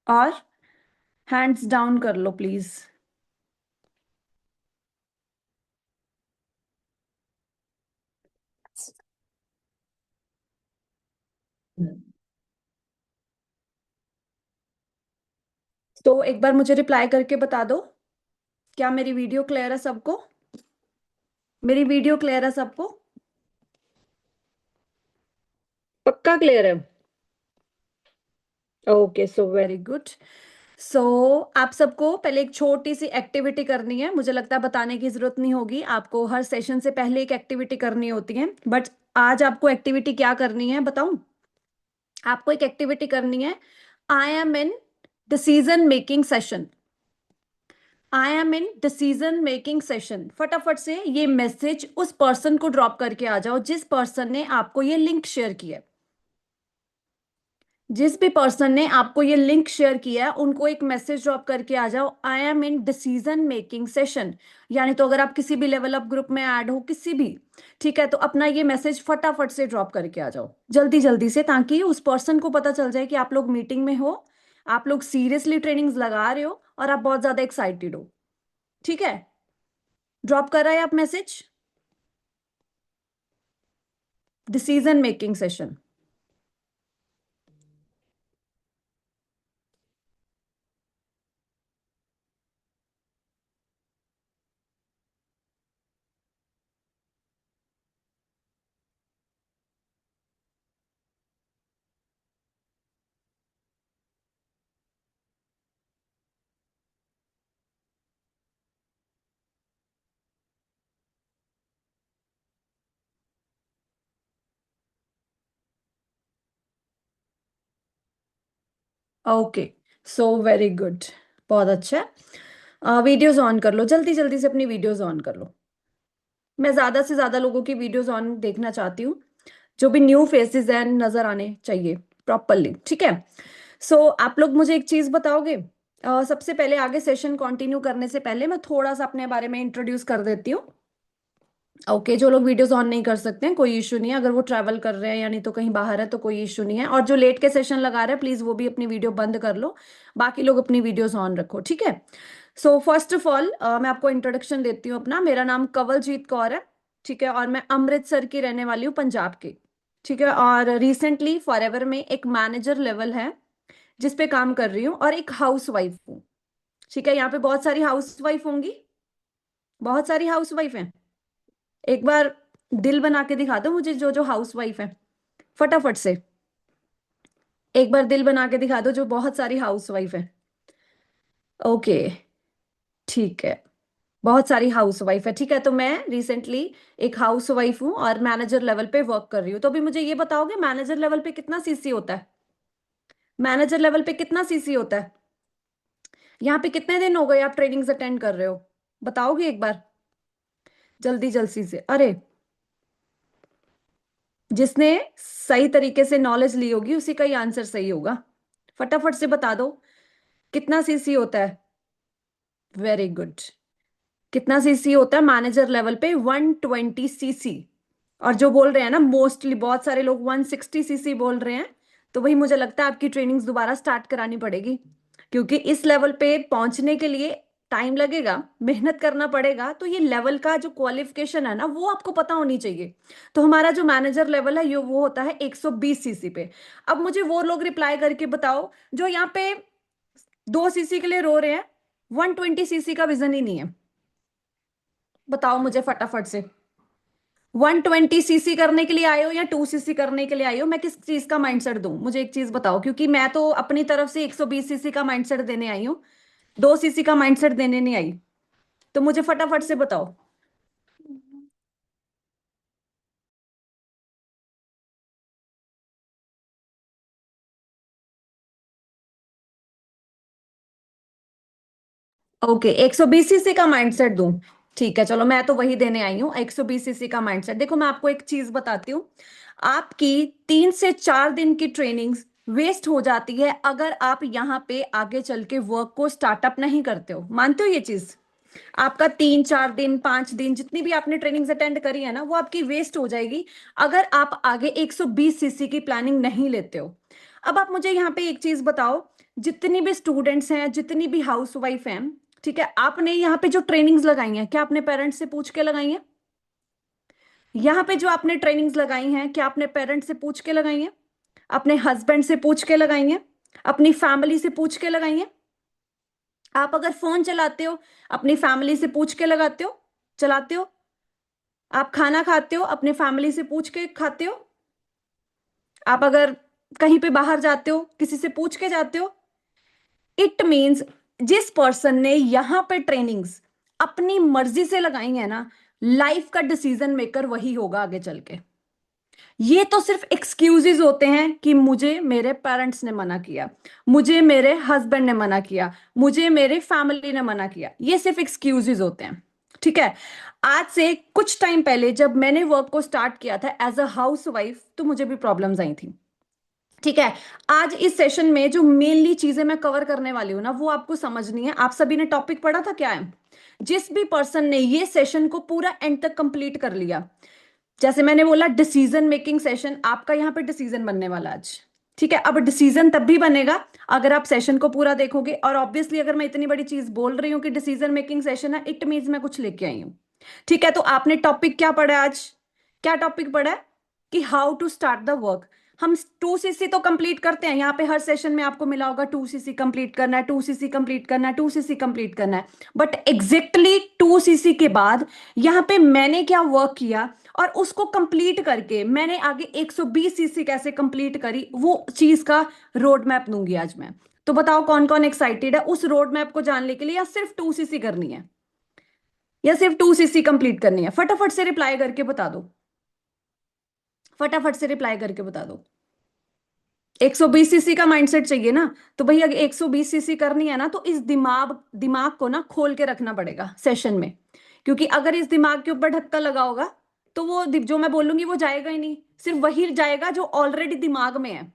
और hands down कर लो please. तो एक बार मुझे रिप्लाई करके बता दो, क्या मेरी वीडियो क्लियर है सबको? मेरी वीडियो क्लियर है सबको? पक्का क्लियर है? Okay, so very good. So आप सबको पहले एक छोटी सी एक्टिविटी करनी है। मुझे लगता है बताने की जरूरत नहीं होगी, आपको हर सेशन से पहले एक एक्टिविटी करनी होती है, बट आज आपको एक्टिविटी क्या करनी है बताऊं? आपको एक एक्टिविटी करनी है। I am in decision making session. I am in decision making session. फटाफट से ये मैसेज उस पर्सन को ड्रॉप करके आ जाओ जिस पर्सन ने आपको ये लिंक शेयर किया है। जिस भी पर्सन ने आपको ये लिंक शेयर किया है उनको एक मैसेज ड्रॉप करके आ जाओ, I am in decision making session. यानी तो अगर आप किसी भी लेवल अप ग्रुप में ऐड हो किसी भी, ठीक है, तो अपना ये मैसेज फटाफट से ड्रॉप करके आ जाओ जल्दी जल्दी से, ताकि उस पर्सन को पता चल जाए कि आप लोग मीटिंग में हो, आप लोग सीरियसली ट्रेनिंग्स लगा रहे हो और आप बहुत ज्यादा एक्साइटेड हो। ठीक है, ड्रॉप कर रहा है आप message? Decision making session. Okay, so very good, बहुत अच्छा है। वीडियोज ऑन कर लो, जल्दी जल्दी से अपनी वीडियोज ऑन कर लो। मैं ज्यादा से ज्यादा लोगों की वीडियोज ऑन देखना चाहती हूँ। जो भी न्यू फेसेस हैं नजर आने चाहिए प्रॉपरली, ठीक है? सो आप लोग मुझे एक चीज बताओगे? सबसे पहले आगे सेशन कंटिन्यू करने से पहले मैं थोड़ा सा अपने बारे में इंट्रोड्यूस कर देती हूँ। ओके, जो लोग वीडियोस ऑन नहीं कर सकते हैं कोई इशू नहीं है, अगर वो ट्रैवल कर रहे हैं यानी तो कहीं बाहर है तो कोई इशू नहीं है, और जो लेट के सेशन लगा रहे हैं प्लीज वो भी अपनी वीडियो बंद कर लो, बाकी लोग अपनी वीडियोस ऑन रखो, ठीक है? सो फर्स्ट ऑफ ऑल मैं आपको इंट्रोडक्शन देती हूँ अपना। मेरा नाम कंवलजीत कौर है, ठीक है, और मैं अमृतसर की रहने वाली हूँ, पंजाब की। ठीक है, और रिसेंटली फॉरएवर में एक मैनेजर लेवल है जिस पे काम कर रही हूँ, और एक हाउस वाइफ हूँ। ठीक है, यहाँ पे बहुत सारी हाउस वाइफ होंगी, बहुत सारी हाउस वाइफ हैं। एक बार दिल बना के दिखा दो मुझे जो जो हाउस वाइफ है, फटाफट से। एक बार दिल बना के दिखा दो जो बहुत सारी हाउस वाइफ है। ओके, ठीक है, बहुत सारी हाउस वाइफ है, ठीक है। तो मैं रिसेंटली एक हाउस वाइफ हूँ और मैनेजर लेवल पे वर्क कर रही हूँ। तो अभी मुझे ये बताओगे मैनेजर लेवल पे कितना सीसी होता है? मैनेजर लेवल पे कितना सीसी होता है? यहाँ पे कितने दिन हो गए आप ट्रेनिंग्स अटेंड कर रहे हो? बताओगे एक बार जल्दी जल्दी से? अरे, जिसने सही तरीके से नॉलेज ली होगी उसी का ही आंसर सही होगा। फटाफट से बता दो कितना सीसी होता है। Very good. कितना सीसी होता है मैनेजर लेवल पे? 120 सीसी। और जो बोल रहे हैं ना, मोस्टली बहुत सारे लोग 160 सीसी बोल रहे हैं, तो वही मुझे लगता है आपकी ट्रेनिंग्स दोबारा स्टार्ट करानी पड़ेगी, क्योंकि इस लेवल पे पहुंचने के लिए टाइम लगेगा, मेहनत करना पड़ेगा। तो ये लेवल का जो क्वालिफिकेशन है ना वो आपको पता होनी चाहिए। तो हमारा जो मैनेजर लेवल है ये वो होता है 120 सीसी पे। अब मुझे वो लोग रिप्लाई करके बताओ जो यहाँ पे 2 सीसी के लिए रो रहे हैं, 120 सीसी का विजन ही नहीं है। बताओ मुझे फटाफट से, 120 सीसी करने के लिए आए हो या 2 सीसी करने के लिए आए हो? मैं किस चीज का माइंडसेट दूं मुझे एक चीज बताओ, क्योंकि मैं तो अपनी तरफ से 120 सीसी का माइंडसेट देने आई हूँ, 2 सीसी का माइंडसेट देने नहीं आई। तो मुझे फटाफट से बताओ। ओके, 120 सीसी का माइंडसेट दूं? ठीक है, चलो मैं तो वही देने आई हूँ, 120 सीसी का माइंडसेट। देखो मैं आपको एक चीज बताती हूँ, आपकी 3 से 4 दिन की ट्रेनिंग्स वेस्ट हो जाती है अगर आप यहाँ पे आगे चल के वर्क को स्टार्टअप नहीं करते हो। मानते हो ये चीज? आपका 3 4 दिन 5 दिन जितनी भी आपने ट्रेनिंग्स अटेंड करी है ना वो आपकी वेस्ट हो जाएगी अगर आप आगे 120 सीसी की प्लानिंग नहीं लेते हो। अब आप मुझे यहाँ पे एक चीज बताओ, जितनी भी स्टूडेंट्स हैं, जितनी भी हाउस वाइफ हैं, ठीक है, आपने यहाँ पे जो ट्रेनिंग्स लगाई हैं, क्या आपने पेरेंट्स से पूछ के लगाई हैं? यहाँ पे जो आपने ट्रेनिंग्स लगाई हैं, क्या आपने पेरेंट्स से पूछ के लगाई हैं? अपने हस्बैंड से पूछ के लगाई हैं? अपनी फैमिली से पूछ के लगाई हैं? आप अगर फोन चलाते हो, अपनी फैमिली से पूछ के लगाते हो, चलाते हो? आप खाना खाते हो, अपने फैमिली से पूछ के खाते हो? आप अगर कहीं पे बाहर जाते हो, किसी से पूछ के जाते हो? इट मीन्स जिस पर्सन ने यहां पे ट्रेनिंग्स अपनी मर्जी से लगाई है ना, लाइफ का डिसीजन मेकर वही होगा आगे चल के। ये तो सिर्फ एक्सक्यूजेस होते हैं कि मुझे मेरे पेरेंट्स ने मना किया, मुझे मेरे हस्बैंड ने मना किया, मुझे मेरे फैमिली ने मना किया, ये सिर्फ एक्सक्यूजेस होते हैं। ठीक है। आज से कुछ टाइम पहले जब मैंने वर्क को स्टार्ट किया था एज अ हाउस वाइफ, तो मुझे भी प्रॉब्लम्स आई थी। ठीक है। आज इस सेशन में जो मेनली चीजें मैं कवर करने वाली हूं ना, वो आपको समझनी है। आप सभी ने टॉपिक पढ़ा था क्या है? जिस भी पर्सन ने ये सेशन को पूरा एंड तक कंप्लीट कर लिया, जैसे मैंने बोला डिसीजन मेकिंग सेशन, आपका यहाँ पे डिसीजन बनने वाला आज। ठीक है। अब डिसीजन तब भी बनेगा अगर आप सेशन को पूरा देखोगे, और ऑब्वियसली अगर मैं इतनी बड़ी चीज बोल रही हूँ कि डिसीजन मेकिंग सेशन है, इट मीन्स मैं कुछ लेके आई हूँ। ठीक है। तो आपने टॉपिक क्या पढ़ा है आज? क्या टॉपिक पढ़ा है? कि how to start the work. हम 2cc तो कंप्लीट करते हैं यहाँ पे, हर सेशन में आपको मिला होगा 2cc कंप्लीट करना है, 2cc कंप्लीट करना है, 2cc कंप्लीट करना है। बट एग्जैक्टली 2cc के बाद यहाँ पे मैंने क्या वर्क किया, और उसको कंप्लीट करके मैंने आगे 120cc कैसे कंप्लीट करी, वो चीज का रोड मैप दूंगी आज मैं। तो बताओ कौन कौन एक्साइटेड है उस रोड मैप को जानने के लिए, या सिर्फ 2cc करनी है, या सिर्फ 2cc कंप्लीट करनी है? फटाफट से रिप्लाई करके बता दो, फटाफट से रिप्लाई करके बता दो। 120cc का माइंडसेट चाहिए ना? तो भैया 120cc करनी है ना, तो इस दिमाग दिमाग को ना खोल के रखना पड़ेगा सेशन में। क्योंकि अगर इस दिमाग के ऊपर धक्का लगा होगा, तो वो जो मैं बोलूंगी वो जाएगा ही नहीं, सिर्फ वही जाएगा जो ऑलरेडी दिमाग में है।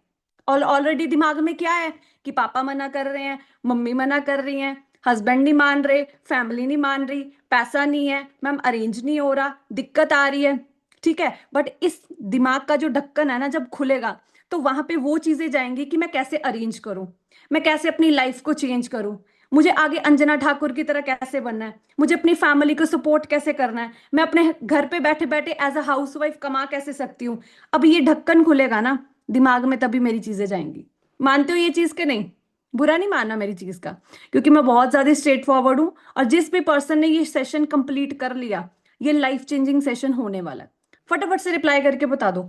और ऑलरेडी दिमाग में क्या है? कि पापा मना कर रहे हैं, मम्मी मना कर रही हैं, हस्बैंड नहीं मान रहे, फैमिली नहीं मान रही, पैसा नहीं है, मैम अरेंज नहीं हो रहा, दिक्कत आ रही है। ठीक है। बट इस दिमाग का जो ढक्कन है ना, जब खुलेगा, तो वहां पे वो चीजें जाएंगी कि मैं कैसे अरेंज करूं, मैं कैसे अपनी लाइफ को चेंज करूं, मुझे आगे अंजना ठाकुर की तरह कैसे बनना है, मुझे अपनी फैमिली को सपोर्ट कैसे करना है, मैं अपने घर पे बैठे बैठे एज अ हाउस वाइफ कमा कैसे सकती हूँ। अब ये ढक्कन खुलेगा ना दिमाग में, तभी मेरी चीजें जाएंगी। मानते हो ये चीज के नहीं? बुरा नहीं मानना मेरी चीज का, क्योंकि मैं बहुत ज्यादा स्ट्रेट फॉरवर्ड हूं। और जिस भी पर्सन ने ये सेशन कंप्लीट कर लिया, ये लाइफ चेंजिंग सेशन होने वाला है। फटाफट से रिप्लाई करके बता दो।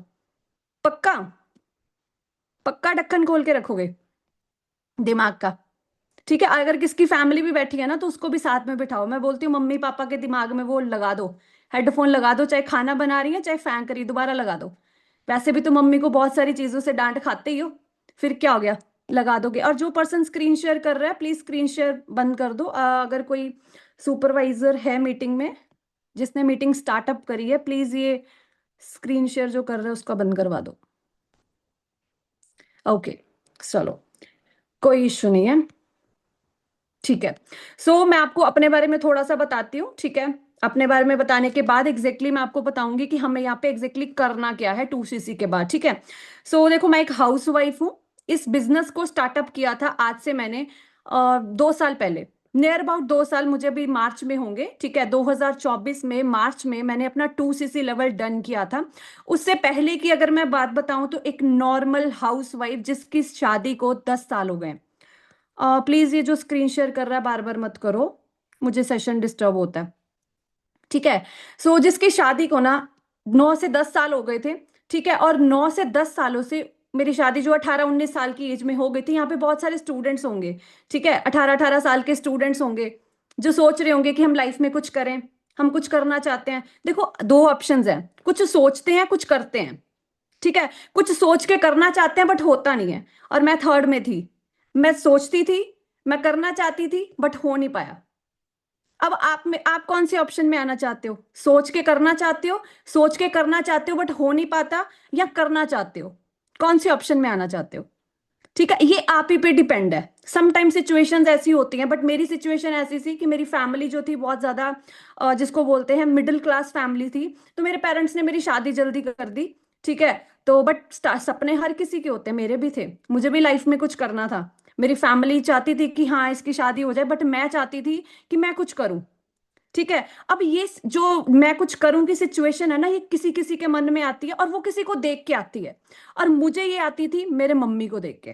पक्का? पक्का ढक्कन खोल के रखोगे दिमाग का? ठीक है। अगर किसकी फैमिली भी बैठी है ना, तो उसको भी साथ में बिठाओ। मैं बोलती हूँ मम्मी पापा के दिमाग में वो लगा दो, हेडफोन लगा दो, चाहे खाना बना रही है चाहे फैन करी, दोबारा लगा दो। वैसे भी तो मम्मी को बहुत सारी चीजों से डांट खाते ही हो, फिर क्या हो गया, लगा दोगे। और जो पर्सन स्क्रीन शेयर कर रहा है, प्लीज स्क्रीन शेयर बंद कर दो। अगर कोई सुपरवाइजर है मीटिंग में, जिसने मीटिंग स्टार्टअप करी है, प्लीज ये स्क्रीन शेयर जो कर रहे हैं उसका बंद करवा दो। ओके, चलो, कोई इश्यू नहीं है। ठीक है। मैं आपको अपने बारे में थोड़ा सा बताती हूँ। ठीक है। अपने बारे में बताने के बाद मैं आपको बताऊंगी कि हमें यहाँ पे करना क्या है 2cc के बाद। ठीक है। देखो, मैं एक हाउस वाइफ हूँ। इस बिजनेस को स्टार्टअप किया था आज से मैंने 2 साल पहले, नियर अबाउट 2 साल, मुझे अभी मार्च में होंगे। ठीक है। 2024 में मार्च में मैंने अपना 2cc लेवल डन किया था। उससे पहले की अगर मैं बात बताऊं, तो एक नॉर्मल हाउस वाइफ जिसकी शादी को 10 साल हो गए। प्लीज ये जो स्क्रीन शेयर कर रहा है बार बार मत करो, मुझे सेशन डिस्टर्ब होता है। ठीक है। जिसकी शादी को ना 9 से 10 साल हो गए थे। ठीक है। और 9 से 10 सालों से मेरी शादी जो 18-19 साल की एज में हो गई थी, यहाँ पे बहुत सारे स्टूडेंट्स होंगे। ठीक है। 18-18 साल के स्टूडेंट्स होंगे जो सोच रहे होंगे कि हम लाइफ में कुछ करें, हम कुछ करना चाहते हैं। देखो, दो ऑप्शंस हैं, कुछ सोचते हैं कुछ करते हैं। ठीक है। कुछ सोच के करना चाहते हैं बट होता नहीं है, और मैं थर्ड में थी। मैं सोचती थी, मैं करना चाहती थी, बट हो नहीं पाया। अब आप कौन से ऑप्शन में आना चाहते हो? सोच के करना चाहते हो, सोच के करना चाहते हो बट हो नहीं पाता, या करना चाहते हो? कौन से ऑप्शन में आना चाहते हो? ठीक है। ये आप ही पे डिपेंड है। समटाइम सिचुएशंस ऐसी होती हैं, बट मेरी सिचुएशन ऐसी थी कि मेरी फैमिली जो थी बहुत ज्यादा जिसको बोलते हैं मिडिल क्लास फैमिली थी। तो मेरे पेरेंट्स ने मेरी शादी जल्दी कर दी। ठीक है। तो बट सपने हर किसी के होते हैं, मेरे भी थे, मुझे भी लाइफ में कुछ करना था। मेरी फैमिली चाहती थी कि हाँ इसकी शादी हो जाए, बट मैं चाहती थी कि मैं कुछ करूं। ठीक है। अब ये जो मैं कुछ करूं की सिचुएशन है ना, ये किसी किसी के मन में आती है, और वो किसी को देख के आती है। और मुझे ये आती थी मेरे मम्मी को देख के।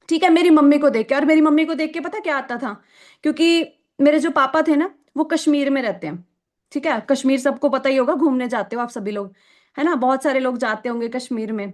ठीक है, मेरी मम्मी को देख के, और मेरी मम्मी को देख के पता क्या आता था, क्योंकि मेरे जो पापा थे ना, वो कश्मीर में रहते हैं। ठीक है, कश्मीर सबको पता ही होगा, घूमने जाते हो आप सभी लोग, है ना, बहुत सारे लोग जाते होंगे कश्मीर में।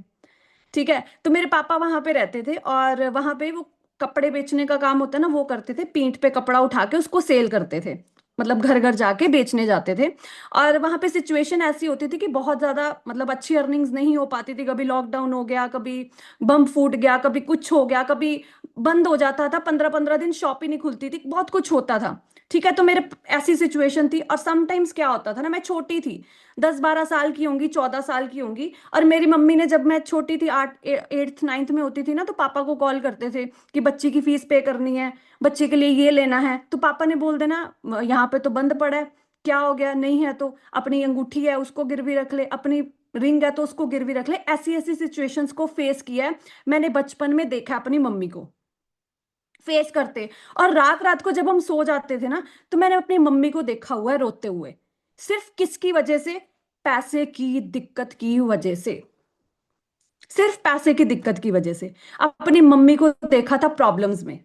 ठीक है, तो मेरे पापा वहां पे रहते थे, और वहां पे वो कपड़े बेचने का काम होता है ना, वो करते थे, पीठ पे कपड़ा उठा के उसको सेल करते थे, मतलब घर घर जाके बेचने जाते थे। और वहां पे सिचुएशन ऐसी होती थी कि बहुत ज्यादा मतलब अच्छी अर्निंग्स नहीं हो पाती थी, कभी लॉकडाउन हो गया, कभी बम फूट गया, कभी कुछ हो गया, कभी बंद हो जाता था, 15-15 दिन शॉप ही नहीं खुलती थी, बहुत कुछ होता था। ठीक है, तो मेरे ऐसी सिचुएशन थी, और समटाइम्स क्या होता था ना, मैं छोटी थी, 10-12 साल की होंगी, 14 साल की होंगी, और मेरी मम्मी ने, जब मैं छोटी थी, 8th 9th में होती थी ना, तो पापा को कॉल करते थे कि बच्ची की फीस पे करनी है, बच्चे के लिए ये लेना है, तो पापा ने बोल देना यहाँ पे तो बंद पड़ा है, क्या हो गया, नहीं है तो अपनी अंगूठी है उसको गिरवी रख ले, अपनी रिंग है तो उसको गिरवी रख ले। ऐसी ऐसी सिचुएशंस को फेस किया है मैंने, बचपन में देखा है अपनी मम्मी को फेस करते। और रात रात को जब हम सो जाते थे ना, तो मैंने अपनी मम्मी को देखा हुआ है रोते हुए। सिर्फ किसकी वजह से? पैसे की दिक्कत की वजह से। सिर्फ पैसे की दिक्कत की वजह से अपनी मम्मी को देखा था प्रॉब्लम्स में।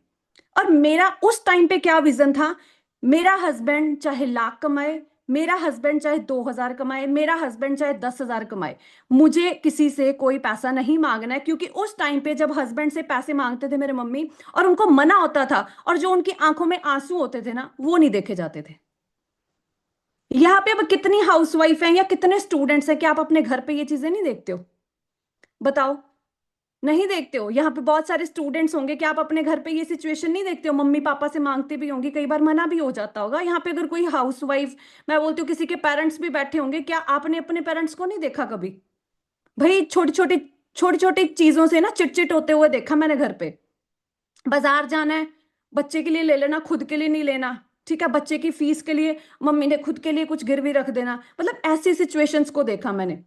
और मेरा उस टाइम पे क्या विजन था, मेरा हस्बैंड चाहे लाख कमाए, मेरा हस्बैंड चाहे 2,000 कमाए, मेरा हस्बैंड चाहे 10,000 कमाए, मुझे किसी से कोई पैसा नहीं मांगना है। क्योंकि उस टाइम पे जब हस्बैंड से पैसे मांगते थे मेरे मम्मी, और उनको मना होता था, और जो उनकी आंखों में आंसू होते थे ना, वो नहीं देखे जाते थे। यहाँ पे अब कितनी हाउसवाइफ हैं या कितने स्टूडेंट्स हैं कि आप अपने घर पे ये चीजें नहीं देखते हो? बताओ। नहीं देखते हो? यहाँ पे बहुत सारे स्टूडेंट्स होंगे कि आप अपने घर पे ये सिचुएशन नहीं देखते हो, मम्मी पापा से मांगते भी होंगे, कई बार मना भी हो जाता होगा। यहाँ पे अगर कोई हाउसवाइफ, मैं बोलती हूँ किसी के पेरेंट्स भी बैठे होंगे, क्या आपने अपने पेरेंट्स को नहीं देखा कभी? भाई छोटी छोटी चीजों से ना चिटचिट होते हुए देखा मैंने घर पे। बाजार जाना है, बच्चे के लिए ले लेना, खुद के लिए नहीं लेना। ठीक है, बच्चे की फीस के लिए मम्मी ने खुद के लिए कुछ गिरवी रख देना, मतलब ऐसी सिचुएशंस को देखा मैंने।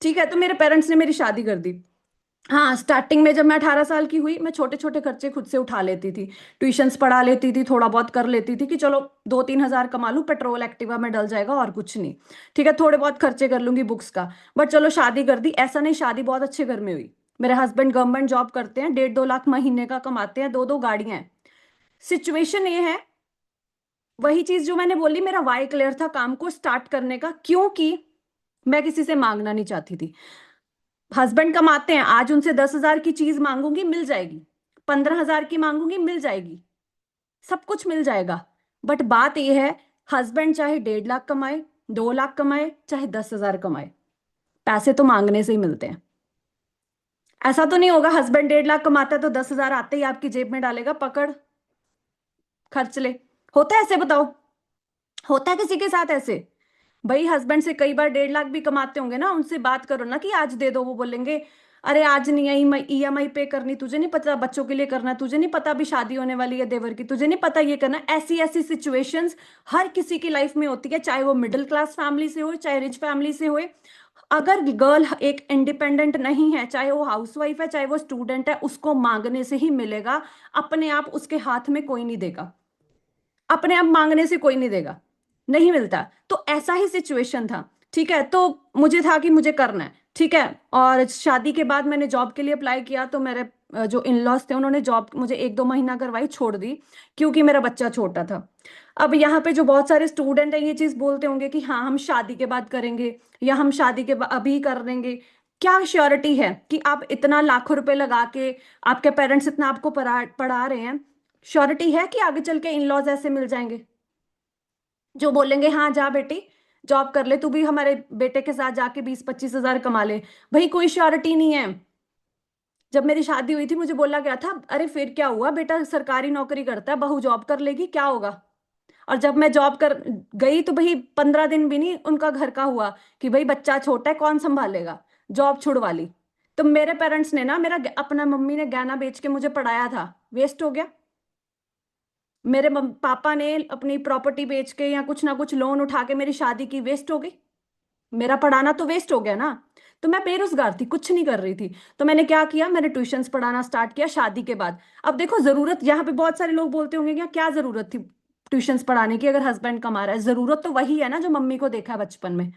ठीक है, तो मेरे पेरेंट्स ने मेरी शादी कर दी। हाँ, स्टार्टिंग में जब मैं 18 साल की हुई, मैं छोटे छोटे खर्चे खुद से उठा लेती थी, ट्यूशंस पढ़ा लेती थी, थोड़ा बहुत कर लेती थी कि चलो 2-3 हज़ार कमा लूँ, पेट्रोल एक्टिवा में डल जाएगा और कुछ नहीं। ठीक है, थोड़े बहुत खर्चे कर लूंगी बुक्स का। बट चलो शादी कर दी, ऐसा नहीं, शादी बहुत अच्छे घर में हुई। मेरे हस्बैंड गवर्नमेंट जॉब करते हैं, 1.5-2 लाख महीने का कमाते हैं, दो दो गाड़ियां हैं। सिचुएशन ये है, वही चीज जो मैंने बोली, मेरा वाई क्लियर था काम को स्टार्ट करने का, क्योंकि मैं किसी से मांगना नहीं चाहती थी। हस्बैंड कमाते हैं, आज उनसे 10,000 की चीज मांगूंगी मिल जाएगी, 15,000 की मांगूंगी मिल जाएगी, सब कुछ मिल जाएगा। बट बात यह है, हस्बैंड चाहे 1.5 लाख कमाए, 2 लाख कमाए, चाहे 10,000 कमाए, पैसे तो मांगने से ही मिलते हैं। ऐसा तो नहीं होगा हस्बैंड 1.5 लाख कमाता है तो 10,000 आते ही आपकी जेब में डालेगा, पकड़ खर्च ले। होता है ऐसे? बताओ, होता है किसी के साथ ऐसे? भाई हस्बैंड से कई बार 1.5 लाख भी कमाते होंगे ना, उनसे बात करो ना कि आज दे दो, वो बोलेंगे अरे आज नहीं आई, ईएमआई पे करनी, तुझे नहीं पता बच्चों के लिए करना है, तुझे नहीं पता अभी शादी होने वाली है देवर की, तुझे नहीं पता ये करना है। ऐसी ऐसी सिचुएशंस हर किसी की लाइफ में होती है, चाहे वो मिडिल क्लास फैमिली से हो, चाहे रिच फैमिली से हो। अगर गर्ल एक इंडिपेंडेंट नहीं है, चाहे वो हाउसवाइफ है, चाहे वो स्टूडेंट है, उसको मांगने से ही मिलेगा। अपने आप उसके हाथ में कोई नहीं देगा, अपने आप मांगने से कोई नहीं देगा, नहीं मिलता। तो ऐसा ही सिचुएशन था। ठीक है, तो मुझे था कि मुझे करना है। ठीक है, और शादी के बाद मैंने जॉब के लिए अप्लाई किया, तो मेरे जो इन लॉज थे उन्होंने जॉब मुझे 1-2 महीना करवाई, छोड़ दी, क्योंकि मेरा बच्चा छोटा था। अब यहाँ पे जो बहुत सारे स्टूडेंट हैं ये चीज बोलते होंगे कि हाँ हम शादी के बाद करेंगे, या हम शादी के अभी कर लेंगे। क्या श्योरिटी है कि आप इतना लाखों रुपए लगा के, आपके पेरेंट्स इतना आपको पढ़ा पढ़ा रहे हैं, श्योरिटी है कि आगे चल के इन लॉज ऐसे मिल जाएंगे जो बोलेंगे हाँ जा बेटी जॉब कर ले, तू भी हमारे बेटे के साथ जाके 20-25 हज़ार कमा ले? भाई कोई श्योरिटी नहीं है। जब मेरी शादी हुई थी मुझे बोला गया था अरे फिर क्या हुआ बेटा, सरकारी नौकरी करता है, बहू जॉब कर लेगी क्या होगा। और जब मैं जॉब कर गई तो भाई 15 दिन भी नहीं उनका घर का हुआ कि भाई बच्चा छोटा है कौन संभालेगा, जॉब छुड़वा ली। तो मेरे पेरेंट्स ने ना मेरा अपना मम्मी ने गहना बेच के मुझे पढ़ाया था, वेस्ट हो गया। मेरे पापा ने अपनी प्रॉपर्टी बेच के या कुछ ना कुछ लोन उठा के मेरी शादी की, वेस्ट हो गई। मेरा पढ़ाना तो वेस्ट हो गया ना। तो मैं बेरोजगार थी, कुछ नहीं कर रही थी। तो मैंने क्या किया, मैंने ट्यूशंस पढ़ाना स्टार्ट किया शादी के बाद। अब देखो जरूरत, यहाँ पे बहुत सारे लोग बोलते होंगे क्या क्या जरूरत थी ट्यूशंस पढ़ाने की, अगर हस्बैंड कमा रहा है? जरूरत तो वही है ना जो मम्मी को देखा है बचपन में,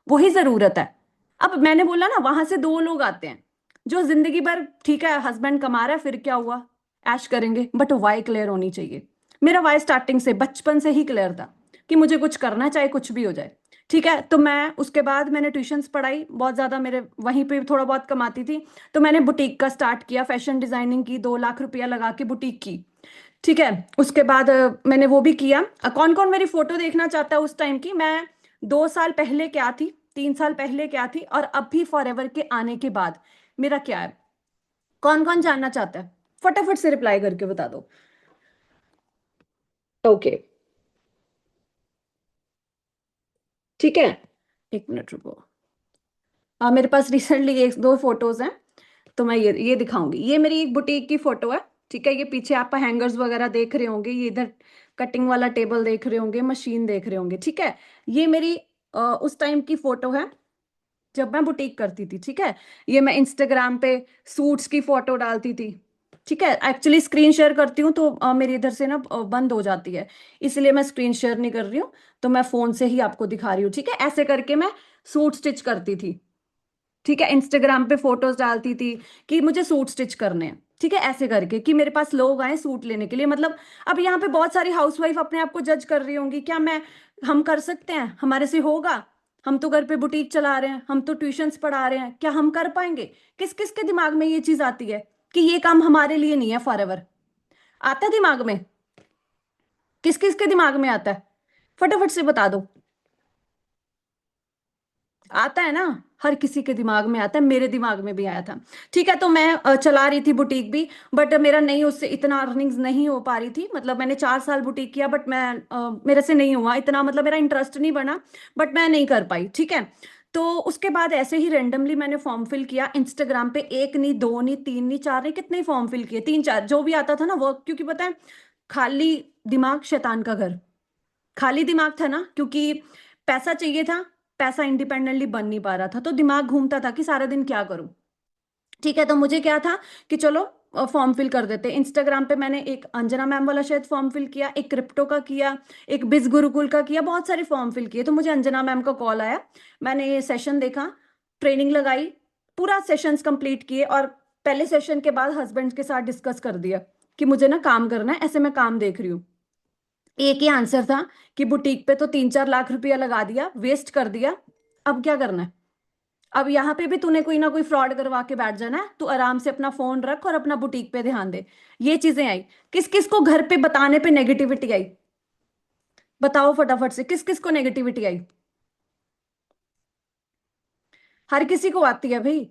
वही जरूरत है। अब मैंने बोला ना, वहां से दो लोग आते हैं जो जिंदगी भर, ठीक है हस्बैंड कमा रहा है फिर क्या हुआ, ऐश करेंगे, बट वाई क्लियर होनी चाहिए। मेरा वाई स्टार्टिंग से, बचपन से ही क्लियर था कि मुझे कुछ करना है, चाहे कुछ भी हो जाए। ठीक है, तो मैं उसके बाद मैंने ट्यूशंस पढ़ाई बहुत ज्यादा, मेरे वहीं पे थोड़ा बहुत कमाती थी। तो मैंने बुटीक का स्टार्ट किया, फैशन डिजाइनिंग की, 2 लाख रुपया लगा के बुटीक की। ठीक है, उसके बाद मैंने वो भी किया। कौन कौन मेरी फोटो देखना चाहता है उस टाइम की, मैं 2 साल पहले क्या थी, 3 साल पहले क्या थी, और अभी फॉरएवर के आने के बाद मेरा क्या है? कौन कौन जानना चाहता है? फटाफट से रिप्लाई करके बता दो। ओके, ठीक है, 1 मिनट रुको। मेरे पास रिसेंटली एक दो फोटोज हैं, तो मैं ये दिखाऊंगी। ये मेरी एक बुटीक की फोटो है। ठीक है, ये पीछे आप हैंगर्स वगैरह देख रहे होंगे, ये इधर कटिंग वाला टेबल देख रहे होंगे, मशीन देख रहे होंगे। ठीक है, ये मेरी उस टाइम की फोटो है जब मैं बुटीक करती थी। ठीक है, ये मैं इंस्टाग्राम पे सूट्स की फोटो डालती थी। ठीक है, एक्चुअली स्क्रीन शेयर करती हूँ तो मेरी इधर से ना बंद हो जाती है, इसलिए मैं स्क्रीन शेयर नहीं कर रही हूँ। तो मैं फोन से ही आपको दिखा रही हूँ। ठीक है, ऐसे करके मैं सूट स्टिच करती थी। ठीक है, इंस्टाग्राम पे फोटोज डालती थी कि मुझे सूट स्टिच करने हैं। ठीक है, ऐसे करके कि मेरे पास लोग आए सूट लेने के लिए, मतलब अब यहाँ पे बहुत सारी हाउसवाइफ अपने आप को जज कर रही होंगी, क्या मैं, हम कर सकते हैं, हमारे से होगा? हम तो घर पे बुटीक चला रहे हैं, हम तो ट्यूशंस पढ़ा रहे हैं, क्या हम कर पाएंगे? किस किस के दिमाग में ये चीज आती है कि ये काम हमारे लिए नहीं है फॉरएवर? आता है दिमाग में? किस किस के दिमाग में आता है? फटाफट से बता दो। आता है ना, हर किसी के दिमाग में आता है, मेरे दिमाग में भी आया था। ठीक है, तो मैं चला रही थी बुटीक भी, बट मेरा नहीं, उससे इतना अर्निंग्स नहीं हो पा रही थी। मतलब मैंने 4 साल बुटीक किया, बट मैं मेरे से नहीं हुआ इतना, मतलब मेरा इंटरेस्ट नहीं बना, बट मैं नहीं कर पाई। ठीक है, तो उसके बाद ऐसे ही रेंडमली मैंने फॉर्म फिल किया इंस्टाग्राम पे, एक नहीं, दो नहीं, तीन नहीं, चार नहीं, कितने फॉर्म फिल किए, 3 4 जो भी आता था ना वर्क, क्योंकि पता है खाली दिमाग शैतान का घर। खाली दिमाग था ना, क्योंकि पैसा चाहिए था, पैसा इंडिपेंडेंटली बन नहीं पा रहा था, तो दिमाग घूमता था कि सारा दिन क्या करूं। ठीक है, तो मुझे क्या था कि चलो फॉर्म फिल कर देते। इंस्टाग्राम पे मैंने एक अंजना मैम वाला शायद फॉर्म फिल किया, एक क्रिप्टो का किया, एक बिज गुरुकुल का किया, बहुत सारे फॉर्म फिल किए। तो मुझे अंजना मैम का कॉल आया, मैंने ये सेशन देखा, ट्रेनिंग लगाई, पूरा सेशंस कंप्लीट किए, और पहले सेशन के बाद हस्बैंड के साथ डिस्कस कर दिया कि मुझे ना काम करना है, ऐसे मैं काम देख रही हूँ। एक ही आंसर था कि बुटीक पे तो 3 4 लाख रुपया लगा दिया, वेस्ट कर दिया, अब क्या करना है? अब यहाँ पे भी तूने कोई ना कोई फ्रॉड करवा के बैठ जाना है, तू आराम से अपना फोन रख और अपना बुटीक पे ध्यान दे। ये चीजें आई। किस किस को घर पे बताने पे नेगेटिविटी आई? बताओ फटाफट से, किस किस को नेगेटिविटी आई? हर किसी को आती है भाई,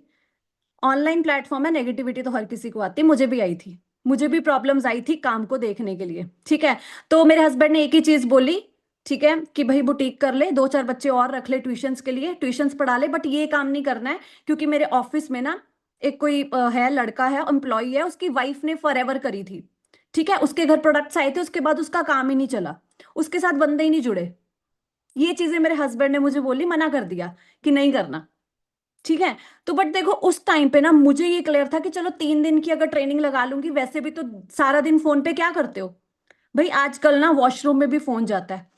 ऑनलाइन प्लेटफॉर्म है, नेगेटिविटी तो हर किसी को आती है, मुझे भी आई थी। मुझे भी प्रॉब्लम्स आई थी काम को देखने के लिए। ठीक है, तो मेरे हस्बैंड ने एक ही चीज बोली, ठीक है, कि भाई बुटीक कर ले, 2 4 बच्चे और रख ले ट्यूशंस के लिए, ट्यूशंस पढ़ा ले, बट ये काम नहीं करना है, क्योंकि मेरे ऑफिस में ना एक कोई है, लड़का है, एम्प्लॉय है, उसकी वाइफ ने फॉरएवर करी थी। ठीक है, उसके घर प्रोडक्ट्स आए थे, उसके बाद उसका काम ही नहीं चला, उसके साथ बंदे ही नहीं जुड़े। ये चीजें मेरे हस्बैंड ने मुझे बोली, मना कर दिया कि नहीं करना। ठीक है, तो बट देखो उस टाइम पे ना मुझे ये क्लियर था कि चलो 3 दिन की अगर ट्रेनिंग लगा लूंगी, वैसे भी तो सारा दिन फोन पे क्या करते हो भाई? आजकल ना वॉशरूम में भी फोन जाता है,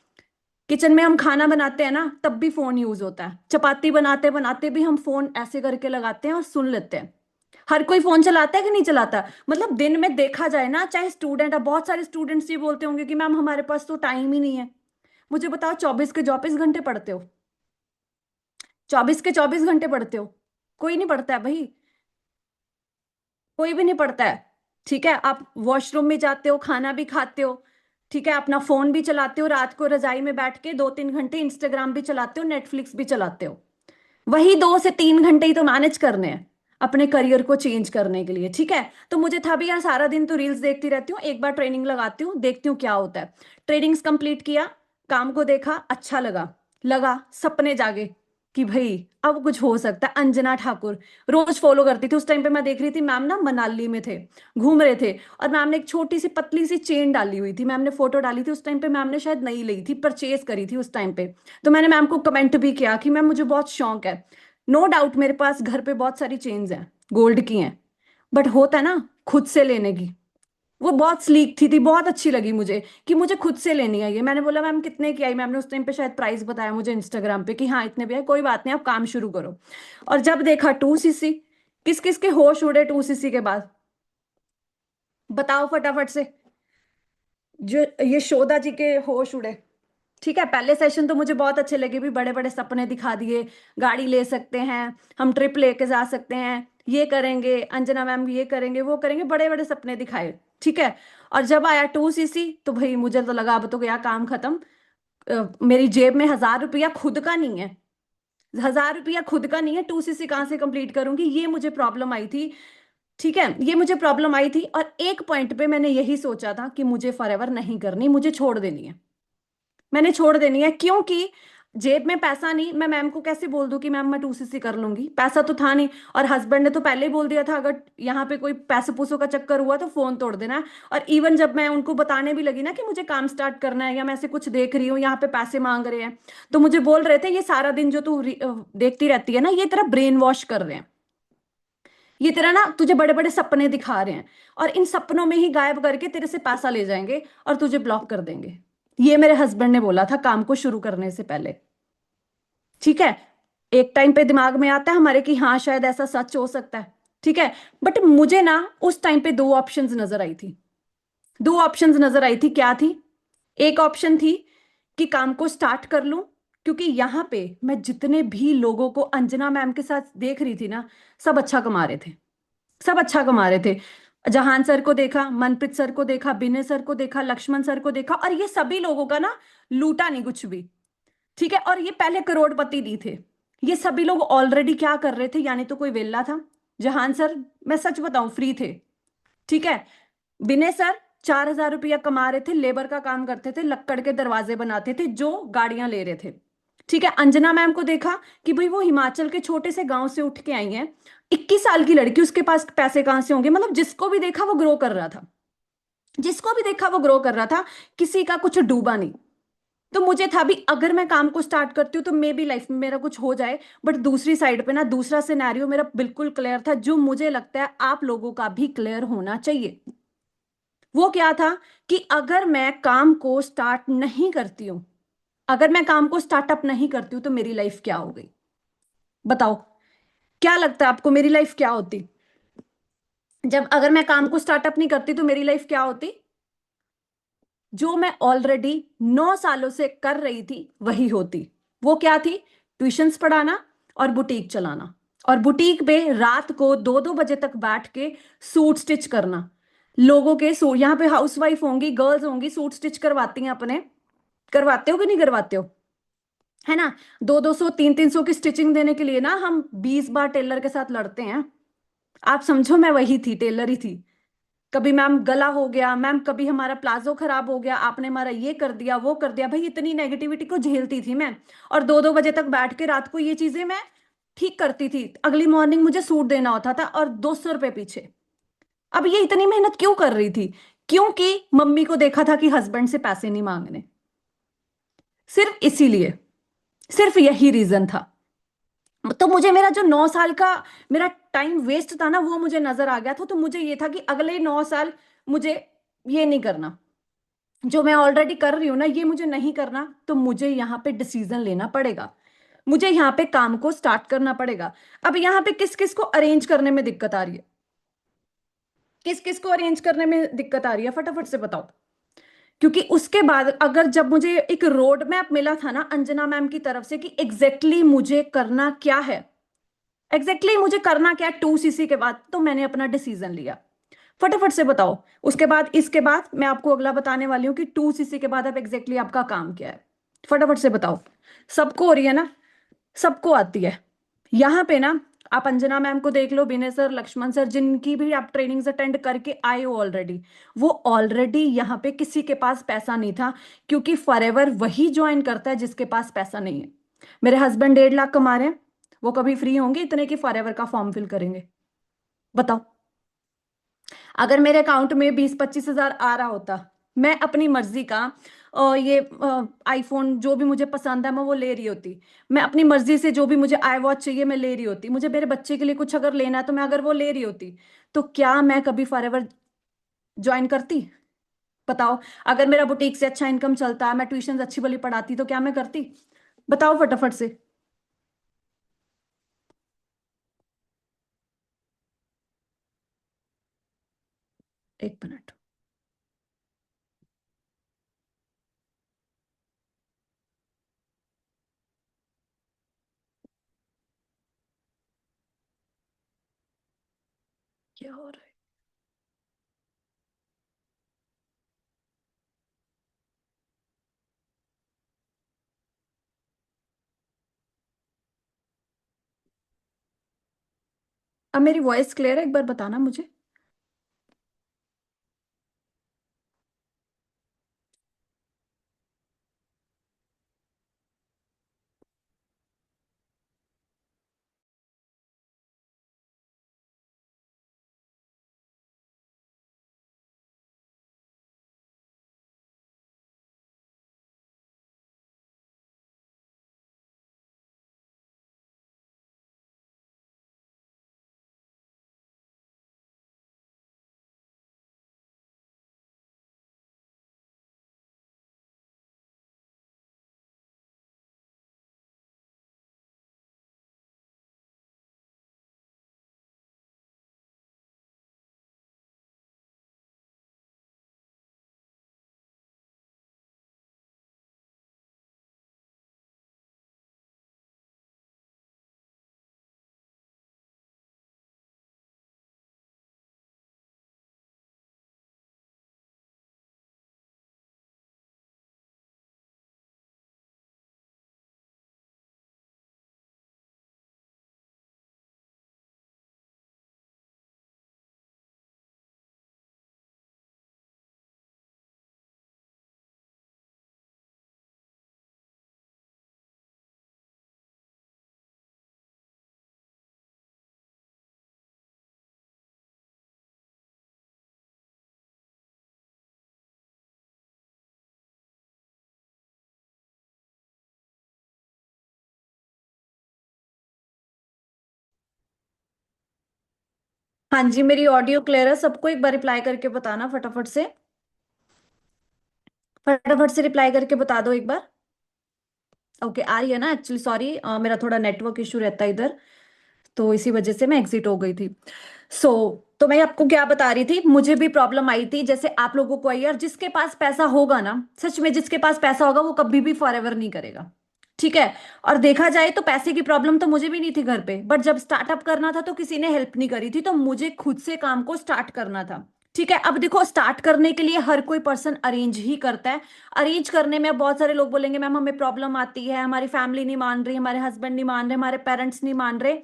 किचन में हम खाना बनाते हैं ना तब भी फोन यूज होता है, चपाती बनाते बनाते भी हम फोन ऐसे करके लगाते हैं और सुन लेते हैं। हर कोई फोन चलाता है कि नहीं चलाता? मतलब दिन में देखा जाए ना, चाहे स्टूडेंट, अब बहुत सारे स्टूडेंट्स ये बोलते होंगे कि मैम हमारे पास तो टाइम ही नहीं है। मुझे बताओ, 24 के 24 घंटे पढ़ते हो? 24 के 24 घंटे पढ़ते हो? कोई नहीं पढ़ता है भाई, कोई भी नहीं पढ़ता है। ठीक है, आप वॉशरूम में जाते हो, खाना भी खाते हो, ठीक है, अपना फोन भी चलाते हो, रात को रजाई में बैठ के 2 3 घंटे इंस्टाग्राम भी चलाते हो, नेटफ्लिक्स भी चलाते हो। वही 2 से 3 घंटे ही तो मैनेज करने हैं अपने करियर को चेंज करने के लिए। ठीक है, तो मुझे था भी यार सारा दिन तो रील्स देखती रहती हूँ, एक बार ट्रेनिंग लगाती हूँ, देखती हूँ क्या होता है। ट्रेनिंग्स कंप्लीट किया, काम को देखा, अच्छा लगा, लगा सपने जागे कि भाई अब कुछ हो सकता है। अंजना ठाकुर रोज फॉलो करती थी, उस टाइम पे मैं देख रही थी मैम ना मनाली में थे, घूम रहे थे, और मैम ने एक छोटी सी पतली सी चेन डाली हुई थी, मैम ने फोटो डाली थी उस टाइम पे, मैम ने शायद नई ली थी, परचेज करी थी उस टाइम पे। तो मैंने मैम को कमेंट भी किया कि मैम मुझे बहुत शौक है, नो डाउट मेरे पास घर पे बहुत सारी चेन्स हैं, गोल्ड की हैं, बट होता है ना खुद से लेने की। वो बहुत स्लीक थी बहुत अच्छी लगी मुझे कि मुझे खुद से लेनी है ये। मैंने बोला मैम कितने की आई, मैम ने उस टाइम पे शायद प्राइस बताया मुझे इंस्टाग्राम पे कि हाँ इतने भी है, कोई बात नहीं आप काम शुरू करो। और जब देखा 2cc, किस किस के होश उड़े 2cc के बाद, बताओ फटाफट से। जो ये शोधा जी के होश उड़े। ठीक है, पहले सेशन तो मुझे बहुत अच्छे लगे, भी बड़े बड़े सपने दिखा दिए, गाड़ी ले सकते हैं, हम ट्रिप लेके जा सकते हैं, ये करेंगे अंजना मैम, ये करेंगे वो करेंगे, बड़े बड़े सपने दिखाए। ठीक है। और जब आया 2cc तो भाई मुझे तो लगा अब तो गया काम खत्म। मेरी जेब में 1000 रुपया खुद का नहीं है, 1000 रुपया खुद का नहीं है, 2cc कहाँ से कंप्लीट करूंगी, ये मुझे प्रॉब्लम आई थी। ठीक है, ये मुझे प्रॉब्लम आई थी, और एक पॉइंट पे मैंने यही सोचा था कि मुझे फॉरएवर नहीं करनी, मुझे छोड़ देनी है, मैंने छोड़ देनी है। क्योंकि जेब में पैसा नहीं, मैं मैम को कैसे बोल दूं कि मैम मैं 2cc कर लूंगी, पैसा तो था नहीं। और हस्बैंड ने तो पहले ही बोल दिया था अगर यहाँ पे कोई पैसे पूसों का चक्कर हुआ तो फोन तोड़ देना है। और इवन जब मैं उनको बताने भी लगी ना कि मुझे काम स्टार्ट करना है या मैं ऐसे कुछ देख रही हूँ यहाँ पे पैसे मांग रहे हैं, तो मुझे बोल रहे थे ये सारा दिन जो तू देखती रहती है ना, ये तेरा ब्रेन वॉश कर रहे हैं, ये तेरा ना तुझे बड़े बड़े सपने दिखा रहे हैं, और इन सपनों में ही गायब करके तेरे से पैसा ले जाएंगे और तुझे ब्लॉक कर देंगे। ये मेरे हस्बैंड ने बोला था काम को शुरू करने से पहले। ठीक है। एक टाइम पे दिमाग में आता है हमारे कि हाँ शायद ऐसा सच हो सकता है। ठीक है। बट मुझे ना उस टाइम पे दो ऑप्शंस नजर आई थी, दो ऑप्शंस नजर आई थी। क्या थी? एक ऑप्शन थी कि काम को स्टार्ट कर लूं, क्योंकि यहाँ पे मैं जितने भी लोगों को अंजना मैम के साथ देख रही थी ना, सब अच्छा कमा रहे थे, सब अच्छा कमा रहे थे। जहान सर को देखा, मनप्रीत सर को देखा, बिनय सर को देखा, लक्ष्मण सर को देखा, और ये सभी लोगों का ना लूटा नहीं कुछ भी। ठीक है। और ये पहले करोड़पति नहीं थे, ये सभी लोग ऑलरेडी क्या कर रहे थे, यानी तो कोई वेला था। जहान सर, मैं सच बताऊं, फ्री थे। ठीक है। विनय सर 4000 रुपया कमा रहे थे, लेबर का काम करते थे, लक्कड़ के दरवाजे बनाते थे, जो गाड़ियां ले रहे थे। ठीक है। अंजना मैम को देखा कि भाई वो हिमाचल के छोटे से गांव से उठ के आई हैं, 21 साल की लड़की, उसके पास पैसे कहां से होंगे, मतलब जिसको भी देखा वो ग्रो कर रहा था, जिसको भी देखा वो ग्रो कर रहा था, किसी का कुछ डूबा नहीं। तो मुझे था भी अगर मैं काम को स्टार्ट करती हूँ तो मे बी लाइफ में मेरा कुछ हो जाए। बट दूसरी साइड पे ना दूसरा सिनेरियो मेरा बिल्कुल क्लियर था, जो मुझे लगता है आप लोगों का भी क्लियर होना चाहिए। वो क्या था कि अगर मैं काम को स्टार्ट नहीं करती हूँ, अगर मैं काम को स्टार्टअप नहीं करती हूँ तो मेरी लाइफ क्या हो गई? बताओ, क्या लगता है आपको मेरी लाइफ क्या होती? जब अगर मैं काम को स्टार्टअप नहीं करती तो मेरी लाइफ क्या होती? जो मैं ऑलरेडी 9 सालों से कर रही थी वही होती। वो क्या थी? ट्यूशंस पढ़ाना और बुटीक चलाना, और बुटीक पे रात को 2-2 बजे तक बैठ के सूट स्टिच करना। लोगों के सूट, यहाँ पे हाउसवाइफ होंगी, गर्ल्स होंगी, सूट स्टिच करवाती हैं अपने, करवाते हो कि नहीं करवाते हो? है ना? 200-200 300-300 की स्टिचिंग देने के लिए ना हम 20 बार टेलर के साथ लड़ते हैं। आप समझो मैं वही थी, टेलर ही थी। कभी मैम गला हो गया, मैम कभी हमारा प्लाजो खराब हो गया, आपने हमारा ये कर दिया वो कर दिया, भाई इतनी नेगेटिविटी को झेलती थी मैं। और 2-2 बजे तक बैठ के रात को ये चीजें मैं ठीक करती थी। अगली मॉर्निंग मुझे सूट देना होता था और 200 रुपए पीछे। अब ये इतनी मेहनत क्यों कर रही थी? क्योंकि मम्मी को देखा था कि हस्बैंड से पैसे नहीं मांगने, सिर्फ इसीलिए, सिर्फ यही रीजन था। तो मुझे मेरा जो 9 साल का मेरा टाइम वेस्ट था ना, वो मुझे नजर आ गया था। तो मुझे ये था कि अगले 9 साल मुझे ये नहीं करना, जो मैं ऑलरेडी कर रही हूं ना ये मुझे नहीं करना। तो मुझे यहाँ पे डिसीजन लेना पड़ेगा, मुझे यहाँ पे काम को स्टार्ट करना पड़ेगा। अब यहाँ पे किस किस को अरेंज करने में दिक्कत आ रही है? किस किस को अरेंज करने में दिक्कत आ रही है, फटाफट से बताओ। क्योंकि उसके बाद अगर जब मुझे एक रोड मैप मिला था ना अंजना मैम की तरफ से कि एग्जैक्टली मुझे करना क्या है, एग्जैक्टली मुझे करना क्या है 2cc के बाद, तो मैंने अपना डिसीजन लिया। फटाफट से बताओ। उसके बाद इसके बाद मैं आपको अगला बताने वाली हूँ कि 2cc के बाद अब एग्जैक्टली आपका काम क्या है। फटाफट से बताओ। सबको हो रही है ना? सबको आती है। यहाँ पे ना आप अंजना मैम को देख लो, विनय सर, लक्ष्मण सर, जिनकी भी आप ट्रेनिंग्स अटेंड करके आए हो ऑलरेडी, वो ऑलरेडी यहाँ पे किसी के पास पैसा नहीं था। क्योंकि फॉरएवर वही ज्वाइन करता है जिसके पास पैसा नहीं है। मेरे हस्बैंड 1.5 लाख कमा रहे हैं, वो कभी फ्री होंगे इतने की फॉरएवर का फॉर्म फिल करेंगे? बताओ। अगर मेरे अकाउंट में 20-25 हजार आ रहा होता, मैं अपनी मर्जी का ये आईफोन जो भी मुझे पसंद है मैं वो ले रही होती। मैं अपनी मर्जी से जो भी मुझे आई वॉच चाहिए मैं ले रही होती। मुझे मेरे बच्चे के लिए कुछ अगर लेना है तो मैं अगर वो ले रही होती, तो क्या मैं कभी फॉरएवर ज्वाइन करती? बताओ। अगर मेरा बुटीक से अच्छा इनकम चलता है, मैं ट्यूशन अच्छी वाली पढ़ाती, तो क्या मैं करती? बताओ फटाफट से। 1 मिनट। क्या हो रहा है? अब मेरी वॉइस क्लियर है? एक बार बताना मुझे। हाँ जी, मेरी ऑडियो क्लियर है। सबको एक बार रिप्लाई करके बताना फटाफट से। फटाफट से रिप्लाई करके बता दो एक बार। ओके, आ रही है ना? एक्चुअली सॉरी, मेरा थोड़ा नेटवर्क इशू रहता है इधर, तो इसी वजह से मैं एग्जिट हो गई थी। सो तो मैं आपको क्या बता रही थी, मुझे भी प्रॉब्लम आई थी जैसे आप लोगों को आई। और जिसके पास पैसा होगा ना, सच में जिसके पास पैसा होगा वो कभी भी फॉरएवर नहीं करेगा। ठीक है। और देखा जाए तो पैसे की प्रॉब्लम तो मुझे भी नहीं थी घर पे, बट जब स्टार्टअप करना था तो किसी ने हेल्प नहीं करी थी, तो मुझे खुद से काम को स्टार्ट करना था। ठीक है। अब देखो, स्टार्ट करने के लिए हर कोई पर्सन अरेंज ही करता है। अरेंज करने में बहुत सारे लोग बोलेंगे मैम हमें प्रॉब्लम आती है, हमारी फैमिली नहीं मान रही, हमारे हस्बैंड नहीं मान रहे, हमारे पेरेंट्स नहीं मान रहे।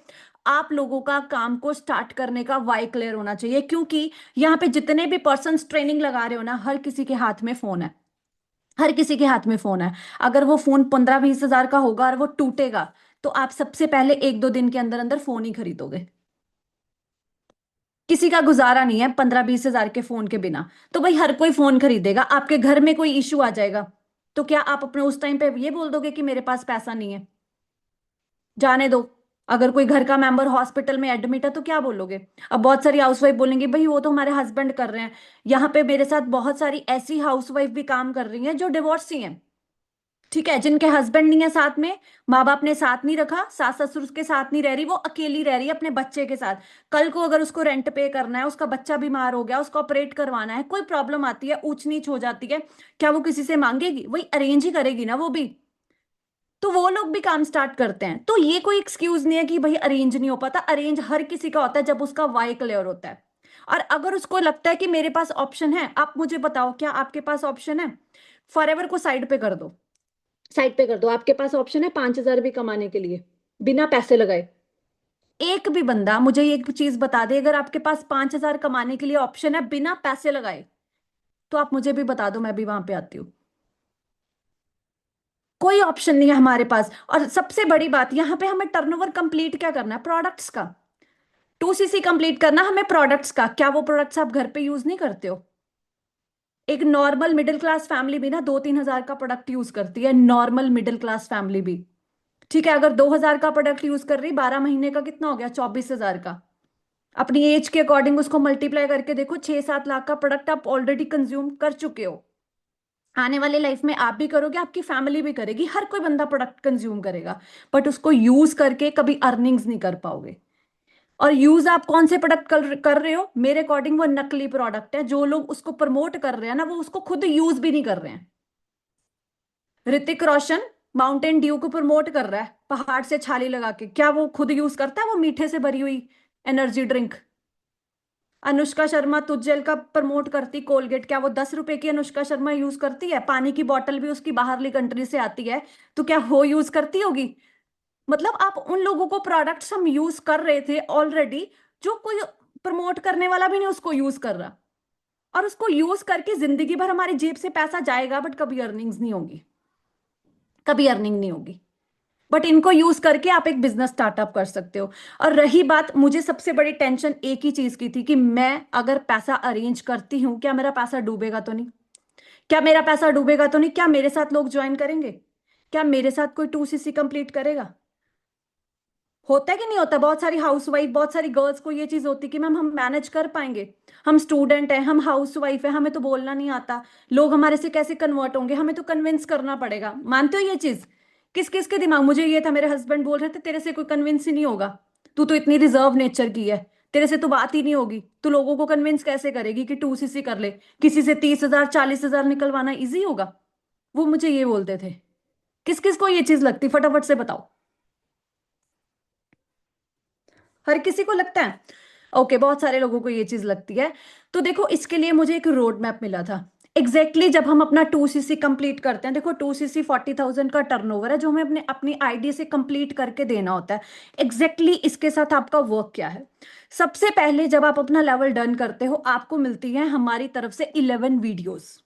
आप लोगों का काम को स्टार्ट करने का वाई क्लियर होना चाहिए, क्योंकि यहाँ पे जितने भी पर्सन ट्रेनिंग लगा रहे हो ना, हर किसी के हाथ में फोन है। हर किसी के हाथ में फोन है। अगर वो फोन 15-20 हजार का होगा और वो टूटेगा, तो आप सबसे पहले 1-2 दिन के अंदर अंदर फोन ही खरीदोगे। किसी का गुजारा नहीं है 15-20 हजार के फोन के बिना। तो भाई हर कोई फोन खरीदेगा। आपके घर में कोई इशू आ जाएगा, तो क्या आप अपने उस टाइम पे ये बोल दोगे कि मेरे पास पैसा नहीं है? जाने दो। अगर कोई घर का मेंबर हॉस्पिटल में एडमिट है तो क्या बोलोगे? अब बहुत सारी हाउसवाइफ बोलेंगी भाई वो तो हमारे हस्बैंड कर रहे हैं। यहाँ पे मेरे साथ बहुत सारी ऐसी हाउसवाइफ भी काम कर रही हैं जो डिवोर्सी हैं। ठीक है, जिनके हस्बैंड नहीं है साथ में, माँ बाप ने साथ नहीं रखा, सास ससुर उसके साथ नहीं रह रही, वो अकेली रह रही है अपने बच्चे के साथ। कल को अगर उसको रेंट पे करना है, उसका बच्चा बीमार हो गया, उसको ऑपरेट करवाना है, कोई प्रॉब्लम आती है, ऊंच नीच हो जाती है, क्या वो किसी से मांगेगी? वही अरेंज ही करेगी ना वो भी। तो वो लोग भी काम स्टार्ट करते हैं। तो ये कोई एक्सक्यूज नहीं है कि भाई अरेंज नहीं हो पाता। अरेंज हर किसी का होता है जब उसका वाई क्लियर होता है। और अगर उसको लगता है कि मेरे पास ऑप्शन है, आप मुझे बताओ क्या आपके पास ऑप्शन है? फॉरएवर को साइड पे कर दो। साइड पे कर दो। आपके पास ऑप्शन है 5 हजार भी कमाने के लिए, बिना पैसे लगाए। एक भी बंदा मुझे एक चीज बता दे, अगर आपके पास 5 हजार कमाने के लिए ऑप्शन है बिना पैसे लगाए, तो आप मुझे भी बता दो, मैं भी वहां पे आती हूँ। कोई ऑप्शन नहीं है हमारे पास। और सबसे बड़ी बात, यहाँ पे हमें टर्नओवर कंप्लीट क्या करना है? प्रोडक्ट्स का। 2cc कंप्लीट करना हमें प्रोडक्ट्स का। क्या वो प्रोडक्ट्स आप घर पे यूज नहीं करते हो? एक नॉर्मल मिडिल क्लास फैमिली भी ना 2-3 हजार का प्रोडक्ट यूज करती है, नॉर्मल मिडिल क्लास फैमिली भी। ठीक है, अगर 2 हजार का प्रोडक्ट यूज कर रही, 12 महीने का कितना हो गया, 24 हजार का। अपनी एज के अकॉर्डिंग उसको मल्टीप्लाई करके देखो, 6-7 लाख का प्रोडक्ट आप ऑलरेडी कंज्यूम कर चुके हो। आने वाले लाइफ में आप भी करोगे, आपकी फैमिली भी करेगी, हर कोई बंदा प्रोडक्ट कंज्यूम करेगा, बट उसको यूज करके कभी अर्निंग्स नहीं कर पाओगे। और यूज आप कौन से प्रोडक्ट कर रहे हो, मेरे अकॉर्डिंग वो नकली प्रोडक्ट है। जो लोग उसको प्रमोट कर रहे हैं ना, वो उसको खुद यूज भी नहीं कर रहे हैं। ऋतिक रोशन माउंटेन ड्यू को प्रमोट कर रहा है पहाड़ से छाली लगा के, क्या वो खुद यूज करता है वो मीठे से भरी हुई एनर्जी ड्रिंक? अनुष्का शर्मा तुझेल का प्रमोट करती कोलगेट, क्या वो 10 रुपए की अनुष्का शर्मा यूज करती है? पानी की बोतल भी उसकी बाहरली कंट्री से आती है, तो क्या वो यूज करती होगी? मतलब आप उन लोगों को प्रोडक्ट्स हम यूज कर रहे थे ऑलरेडी, जो कोई प्रमोट करने वाला भी नहीं उसको यूज कर रहा, और उसको यूज करके जिंदगी भर हमारी जेब से पैसा जाएगा, बट कभी अर्निंग्स नहीं होगी, कभी अर्निंग नहीं होगी। बट इनको यूज करके आप एक बिजनेस स्टार्टअप कर सकते हो। और रही बात, मुझे सबसे बड़ी टेंशन एक ही चीज की थी कि मैं अगर पैसा अरेंज करती हूँ, क्या मेरा पैसा डूबेगा तो नहीं? क्या मेरा पैसा डूबेगा तो नहीं? क्या मेरे साथ लोग ज्वाइन करेंगे? क्या मेरे साथ कोई 2cc कंप्लीट करेगा? होता है कि नहीं होता? बहुत सारी हाउसवाइफ, बहुत सारी गर्ल्स को ये चीज होती है कि मैम हम मैनेज कर पाएंगे, हम स्टूडेंट हैं, हम हाउसवाइफ है, हमें तो बोलना नहीं आता, लोग हमारे से कैसे कन्वर्ट होंगे, हमें तो कन्विंस करना पड़ेगा। मानते हो ये चीज? किस किस के दिमाग, मुझे ये था, मेरे हस्बैंड बोल रहे थे तेरे से कोई कन्विंस ही नहीं होगा, तू तो इतनी रिजर्व नेचर की है, तेरे से तो बात ही नहीं होगी, तू लोगों को कन्विंस कैसे करेगी कि 2cc कर ले? किसी से 30 हजार 40 हजार निकलवाना इजी होगा? वो मुझे ये बोलते थे। किस किस को ये चीज लगती, फटाफट से बताओ। हर किसी को लगता है? ओके, बहुत सारे लोगों को ये चीज लगती है। तो देखो, इसके लिए मुझे एक रोड मैप मिला था। एग्जैक्टली जब हम अपना 2cc कंप्लीट करते हैं, देखो 2cc 40,000 का टर्नओवर है जो हमें अपने अपनी आईडी से कंप्लीट करके देना होता है। एग्जैक्टली इसके साथ आपका वर्क क्या है? सबसे पहले जब आप अपना लेवल डन करते हो, आपको मिलती है हमारी तरफ से 11 वीडियोस।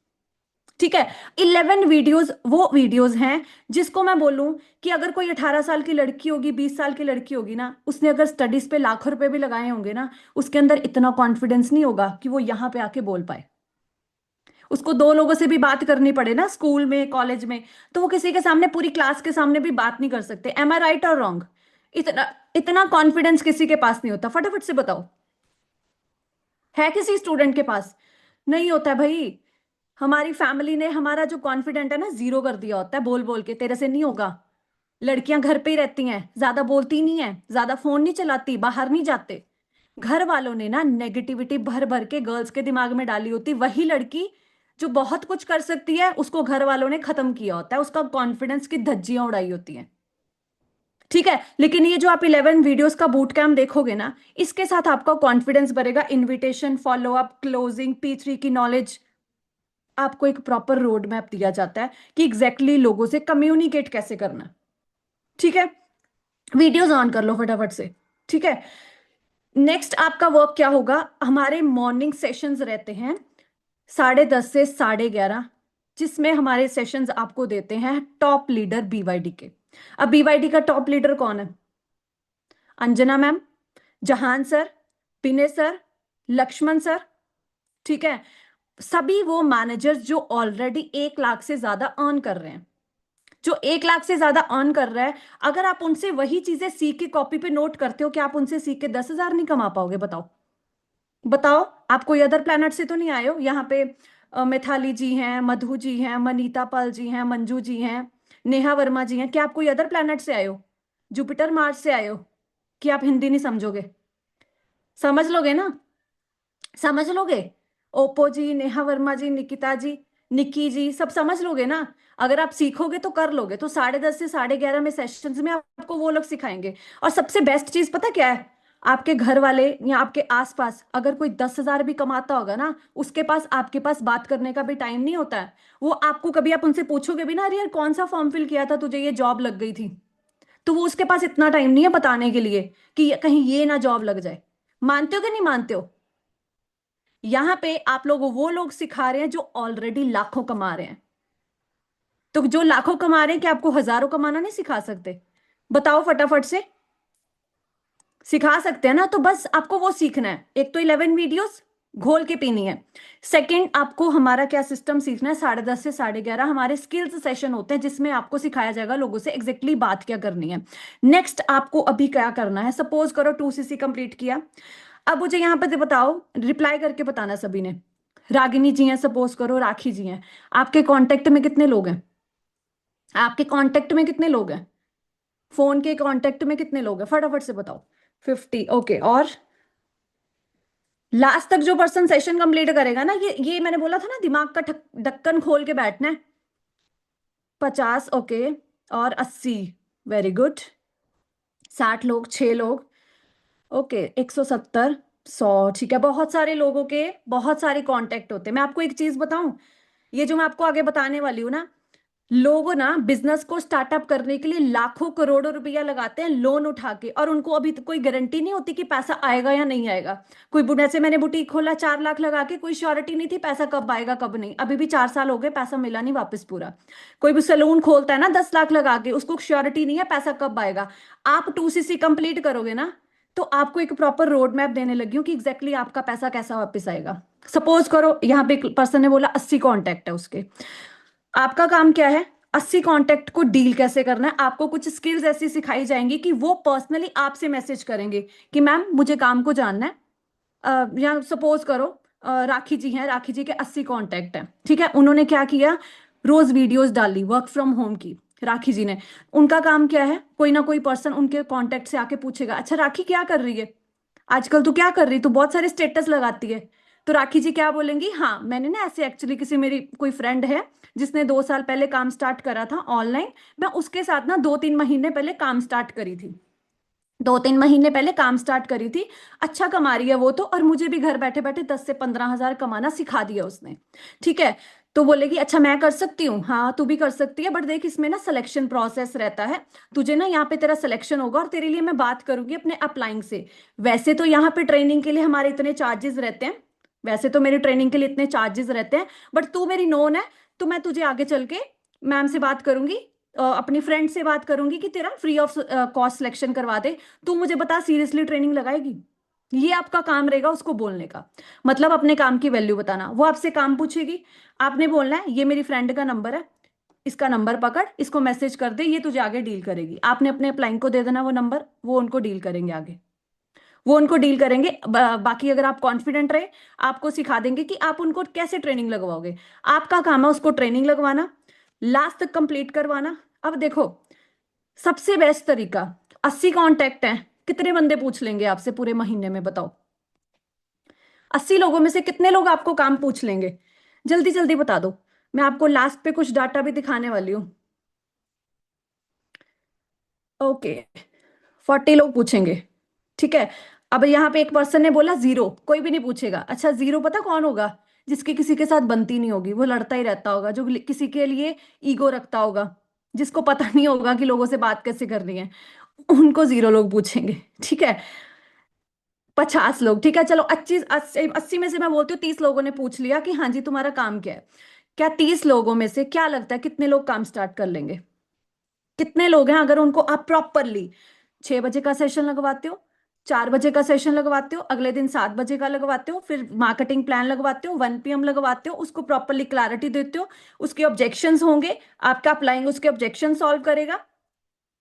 ठीक है, 11 वीडियोस वो वीडियोस हैं जिसको मैं बोलूं कि अगर कोई 18 साल की लड़की होगी, 20 साल की लड़की होगी ना, उसने अगर स्टडीज पे लाखों रुपए भी लगाए होंगे ना, उसके अंदर इतना कॉन्फिडेंस नहीं होगा कि वो यहां पे आके बोल पाए। उसको दो लोगों से भी बात करनी पड़े ना, स्कूल में कॉलेज में, तो वो किसी के सामने, पूरी क्लास के सामने भी बात नहीं कर सकते। एम आई राइट और रॉन्ग? इतना इतना कॉन्फिडेंस किसी के पास नहीं होता, फटाफट से बताओ। है किसी स्टूडेंट के पास? नहीं होता है भाई। हमारी फैमिली ने हमारा जो कॉन्फिडेंट है ना, जीरो कर दिया होता है, बोल बोल के तेरे से नहीं होगा। लड़कियां घर पे ही रहती हैं, ज्यादा बोलती नहीं है, ज्यादा फोन नहीं चलाती, बाहर नहीं जाते। घर वालों ने ना नेगेटिविटी भर भर के गर्ल्स के दिमाग में डाली होती। वही लड़की जो बहुत कुछ कर सकती है, उसको घर वालों ने खत्म किया होता है, उसका कॉन्फिडेंस की धज्जियां उड़ाई होती हैं। ठीक है, लेकिन ये जो आप 11 वीडियोस का बूट कैम्प देखोगे ना, इसके साथ आपका कॉन्फिडेंस बढ़ेगा। Invitation, follow up, closing, P3 की नॉलेज, आपको एक प्रॉपर रोड मैप दिया जाता है कि एग्जैक्टली लोगों से कम्युनिकेट कैसे करना। ठीक है, वीडियोस ऑन कर लो फटाफट से। ठीक है, नेक्स्ट आपका वर्क क्या होगा? हमारे मॉर्निंग सेशंस रहते हैं 10:30 से 11:30, जिसमें हमारे सेशंस आपको देते हैं टॉप लीडर BYD के। अब BYD का टॉप लीडर कौन है? अंजना मैम, जहान सर, विनय सर, लक्ष्मण सर। ठीक है, सभी वो मैनेजर्स जो ऑलरेडी 1 लाख से ज्यादा अर्न कर रहे हैं, जो 1 लाख से ज्यादा अर्न कर रहा है, अगर आप उनसे वही चीजें सीख के कॉपी पे नोट करते हो, क्या आप उनसे सीख के 10 हजार नहीं कमा पाओगे? बताओ। बताओ, आप कोई अदर प्लेनेट से तो नहीं आए हो यहाँ पे? मिथाली जी हैं, मधु जी हैं, मनीता पाल जी हैं, मंजू जी हैं, नेहा वर्मा जी हैं, क्या आप कोई अदर प्लेनेट से आए हो? जुपिटर मार्स से आए हो? कि आप हिंदी नहीं समझोगे? समझ लोगे ना? समझ लोगे? ओप्पो जी, नेहा वर्मा जी, निकिता जी, निक्की जी, सब समझ लोगे ना? अगर आप सीखोगे तो कर लोगे। तो 10:30 से 11:30 में सेशंस में आपको वो लोग सिखाएंगे। और सबसे बेस्ट चीज पता क्या है? आपके घर वाले या आपके आसपास अगर कोई 10 हजार भी कमाता होगा ना, उसके पास आपके पास बात करने का भी टाइम नहीं होता है। वो आपको कभी, आप उनसे पूछोगे भी ना, अरे यार कौन सा फॉर्म फिल किया था, तुझे ये जॉब लग गई थी, तो वो, उसके पास इतना टाइम नहीं है बताने के लिए कि कहीं ये ना जॉब लग जाए। मानते हो कि नहीं मानते हो? यहां पे आप लोग, वो लोग सिखा रहे हैं जो ऑलरेडी लाखों कमा रहे हैं। तो जो लाखों कमा रहे हैं, क्या आपको हजारों कमाना नहीं सिखा सकते? बताओ फटाफट से। सिखा सकते हैं ना? तो बस आपको वो सीखना है। एक तो 11 वीडियोस, घोल के पीनी है। सेकंड, आपको हमारा क्या सिस्टम सीखना है, 10:30 से 11:30 हमारे स्किल्स सेशन होते हैं जिसमें आपको सिखाया जाएगा लोगों से एग्जैक्टली बात क्या करनी है। नेक्स्ट आपको अभी क्या करना है, सपोज करो 2cc कंप्लीट किया। अब मुझे यहाँ पे बताओ, रिप्लाई करके बताना सभी ने। रागिनी जी हैं, सपोज करो राखी जी हैं। आपके कांटेक्ट में कितने लोग हैं? आपके कांटेक्ट में कितने लोग हैं? फोन के कांटेक्ट में कितने लोग हैं, फटाफट से बताओ। 50, ओके। और लास्ट तक जो पर्सन सेशन कंप्लीट करेगा ना, ये मैंने बोला था ना, दिमाग का ढक्कन खोल के बैठना है। 50, ओके। और 80, वेरी गुड। 60 लोग, 6 लोग, ओके। 170, 100, ठीक है। बहुत सारे लोगों के बहुत सारे कांटेक्ट होते हैं। मैं आपको एक चीज बताऊं, ये जो मैं आपको आगे बताने वाली हूँ ना, लोग ना बिजनेस को स्टार्टअप करने के लिए लाखों करोड़ों रुपया लगाते हैं लोन उठा के, और उनको अभी तक कोई गारंटी नहीं होती कि पैसा आएगा या नहीं आएगा। कोई जैसे मैंने बुटीक खोला 4 लाख लगा के, कोई श्योरिटी नहीं थी पैसा कब आएगा कब नहीं। अभी भी 4 साल हो गए, पैसा मिला नहीं वापस पूरा। कोई भी सैलून खोलता है ना 10 लाख लगा के, उसको श्योरिटी नहीं है पैसा कब आएगा। आप 2cc कंप्लीट करोगे ना, तो आपको एक प्रॉपर रोड मैप देने लगी हूँ कि एग्जैक्टली आपका पैसा कैसा वापस आएगा। सपोज करो यहाँ पे एक पर्सन ने बोला 80 कॉन्टेक्ट है उसके। आपका काम क्या है, 80 कांटेक्ट को डील कैसे करना है। आपको कुछ स्किल्स ऐसी सिखाई जाएंगी कि वो पर्सनली आपसे मैसेज करेंगे कि मैम मुझे काम को जानना है। या सपोज करो राखी जी हैं, राखी जी के 80 कांटेक्ट हैं, ठीक है। उन्होंने क्या किया, रोज वीडियोस डाली वर्क फ्रॉम होम की, राखी जी ने। उनका काम क्या है, कोई ना कोई पर्सन उनके कांटेक्ट से आके पूछेगा, अच्छा राखी क्या कर रही है आजकल, तू क्या कर रही, तू बहुत सारे स्टेटस लगाती है। तो राखी जी क्या बोलेंगी, हाँ मैंने ना ऐसे एक्चुअली किसी मेरी कोई फ्रेंड है जिसने 2 साल पहले काम स्टार्ट करा था ऑनलाइन, मैं उसके साथ ना 2-3 महीने पहले काम स्टार्ट करी थी। 2-3 महीने पहले काम स्टार्ट करी थी। अच्छा कमा रही है वो तो, और मुझे भी घर बैठे बैठे 10 से 15 हजार कमाना सिखा दिया उसने, ठीक है। तो बोलेगी अच्छा मैं कर सकती हूँ, हाँ तू भी कर सकती है, बट देख इसमें ना सिलेक्शन प्रोसेस रहता है। तुझे ना यहाँ पे तेरा सिलेक्शन होगा और तेरे लिए मैं बात करूंगी अपने अप्लाइंग से। वैसे तो यहाँ पे ट्रेनिंग के लिए हमारे इतने चार्जेस रहते हैं, वैसे तो मेरी ट्रेनिंग के लिए इतने चार्जेस रहते हैं, बट तू मेरी नोन है, तो मैं तुझे आगे चल के मैम से बात करूंगी, अपनी फ्रेंड से बात करूंगी कि तेरा फ्री ऑफ कॉस्ट सिलेक्शन करवा दे। तू मुझे बता सीरियसली ट्रेनिंग लगाएगी? ये आपका काम रहेगा उसको बोलने का, मतलब अपने काम की वैल्यू बताना। वो आपसे काम पूछेगी, आपने बोलना है ये मेरी फ्रेंड का नंबर है, इसका नंबर पकड़, इसको मैसेज कर दे, ये तुझे आगे डील करेगी। आपने अपने अप्लाइंग को दे देना वो नंबर, वो उनको डील करेंगे आगे, वो उनको डील करेंगे। बाकी अगर आप कॉन्फिडेंट रहे, आपको सिखा देंगे कि आप उनको कैसे ट्रेनिंग लगवाओगे। आपका काम है उसको ट्रेनिंग लगवाना, लास्ट तक कंप्लीट करवाना। अब देखो, सबसे बेस्ट तरीका, 80 कांटेक्ट हैं, कितने बंदे पूछ लेंगे आपसे पूरे महीने में, बताओ। 80 लोगों में से कितने लोग आपको काम पूछ लेंगे, जल्दी जल्दी बता दो। मैं आपको लास्ट पे कुछ डाटा भी दिखाने वाली हूँ। ओके, 40 लोग पूछेंगे, ठीक है। अब यहाँ पे एक पर्सन ने बोला 0, कोई भी नहीं पूछेगा। अच्छा 0 पता कौन होगा, जिसकी किसी के साथ बनती नहीं होगी, वो लड़ता ही रहता होगा, जो किसी के लिए ईगो रखता होगा, जिसको पता नहीं होगा कि लोगों से बात कैसे करनी है, उनको 0 लोग पूछेंगे, ठीक है। 50 लोग, ठीक है। चलो 80 में से मैं बोलती हूँ 30 लोगों ने पूछ लिया कि हाँ जी तुम्हारा काम क्या है। क्या 30 लोगों में से क्या लगता है कितने लोग काम स्टार्ट कर लेंगे? कितने लोग हैं अगर उनको आप प्रॉपरली 6 बजे का सेशन लगवाते हो, 4 बजे का सेशन लगवाते हो, अगले दिन 7 बजे का लगवाते हो, फिर मार्केटिंग प्लान लगवाते हो, 1 PM लगवाते हो, उसको प्रॉपरली क्लैरिटी देते हो, उसके ऑब्जेक्शंस होंगे, आपका अप्लाइंग उसके ऑब्जेक्शन सॉल्व करेगा।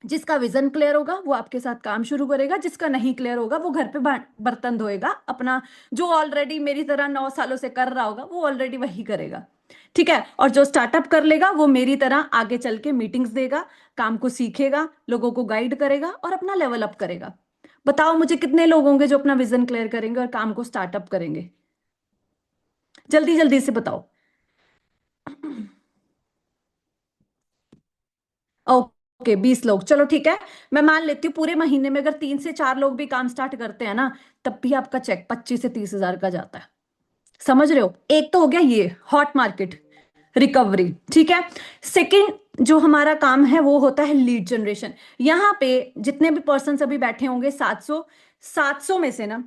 जिसका विजन क्लियर होगा वो आपके साथ काम शुरू करेगा, जिसका नहीं क्लियर होगा वो घर पे बर्तन धोएगा अपना, जो ऑलरेडी मेरी तरह 9 सालों से कर रहा होगा वो ऑलरेडी वही करेगा, ठीक है। और जो स्टार्टअप कर लेगा वो मेरी तरह आगे चल के मीटिंग्स देगा, काम को सीखेगा, लोगों को गाइड करेगा और अपना लेवल अप करेगा। बताओ मुझे कितने लोग होंगे जो अपना विजन क्लियर करेंगे और काम को स्टार्टअप करेंगे, जल्दी जल्दी से बताओ। ओके, 20 लोग, चलो ठीक है। मैं मान लेती हूँ पूरे महीने में अगर 3 से 4 लोग भी काम स्टार्ट करते हैं ना, तब भी आपका चेक 25 से 30 हजार का जाता है। समझ रहे हो, एक तो हो गया ये हॉट मार्केट रिकवरी, ठीक है। सेकंड जो हमारा काम है वो होता है लीड जनरेशन। यहाँ पे जितने भी पर्सन अभी बैठे होंगे 700, 700 में से ना,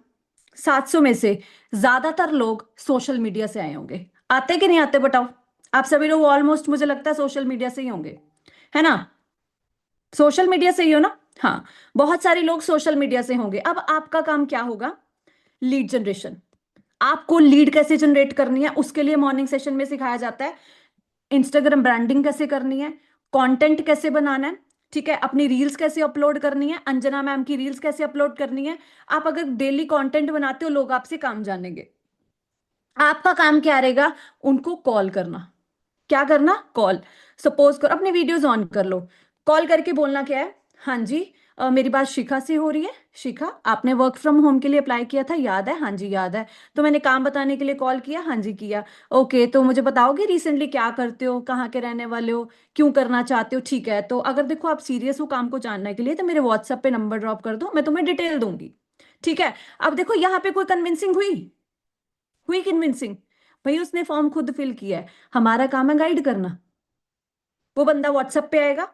700 में से ज्यादातर लोग सोशल मीडिया से आए होंगे। आते कि नहीं आते बताओ? आप सभी लोग ऑलमोस्ट मुझे लगता है सोशल मीडिया से ही होंगे, है ना? सोशल मीडिया से ही हो ना? हाँ, बहुत सारे लोग सोशल मीडिया से होंगे। अब आपका काम क्या होगा, लीड जनरेशन। आपको लीड कैसे जनरेट करनी है उसके लिए मॉर्निंग सेशन में सिखाया जाता है। इंस्टाग्राम ब्रांडिंग कैसे करनी है, कंटेंट कैसे बनाना है, ठीक है, अपनी रील्स कैसे अपलोड करनी है, अंजना मैम की रील्स कैसे अपलोड करनी है। आप अगर डेली कंटेंट बनाते हो लोग आपसे काम जानेंगे। आपका काम क्या रहेगा, उनको कॉल करना। क्या करना, कॉल। सपोज करो अपने वीडियोस ऑन कर लो, कॉल करके बोलना क्या है, हाँ जी मेरी बात शिखा से हो रही है। शिखा, आपने वर्क फ्रॉम होम के लिए अप्लाई किया था, याद है? हाँ जी याद है। तो मैंने काम बताने के लिए कॉल किया, हाँ जी किया। ओके, तो मुझे बताओगे रिसेंटली क्या करते हो, कहाँ के रहने वाले हो, क्यों करना चाहते हो? ठीक है, तो अगर देखो आप सीरियस हो काम को जानने के लिए तो मेरे व्हाट्सएप पे नंबर ड्रॉप कर दो, मैं तुम्हें डिटेल दूंगी। ठीक है। अब देखो यहाँ पे कोई कन्विंसिंग हुई? हुई कन्विंसिंग? भाई उसने फॉर्म खुद फिल किया है, हमारा काम है गाइड करना। वो बंदा व्हाट्सएप पे आएगा,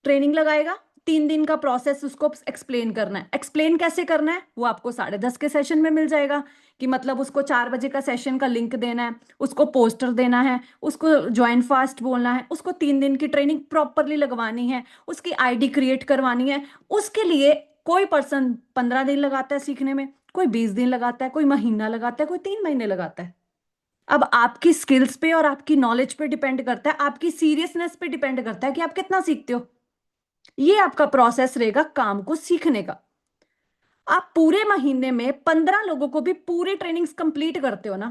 ट्रेनिंग लगाएगा, 3 दिन का प्रोसेस उसको एक्सप्लेन करना है। एक्सप्लेन कैसे करना है वो आपको 10:30 के सेशन में मिल जाएगा। कि मतलब उसको 4 बजे का सेशन का लिंक देना है, उसको पोस्टर देना है, उसको ज्वाइन फास्ट बोलना है, उसको 3 दिन की ट्रेनिंग प्रॉपरली लगवानी है, उसकी आईडी क्रिएट करवानी है। उसके लिए कोई पर्सन 15 दिन लगाता है सीखने में, कोई 20 दिन लगाता है, कोई महीना लगाता है, कोई 3 महीने लगाता है। अब आपकी स्किल्स पे और आपकी नॉलेज पे डिपेंड करता है, आपकी सीरियसनेस पे डिपेंड करता है कि आप कितना सीखते हो। ये आपका प्रोसेस रहेगा काम को सीखने का। आप पूरे महीने में 15 लोगों को भी पूरी ट्रेनिंग्स कंप्लीट करते हो ना,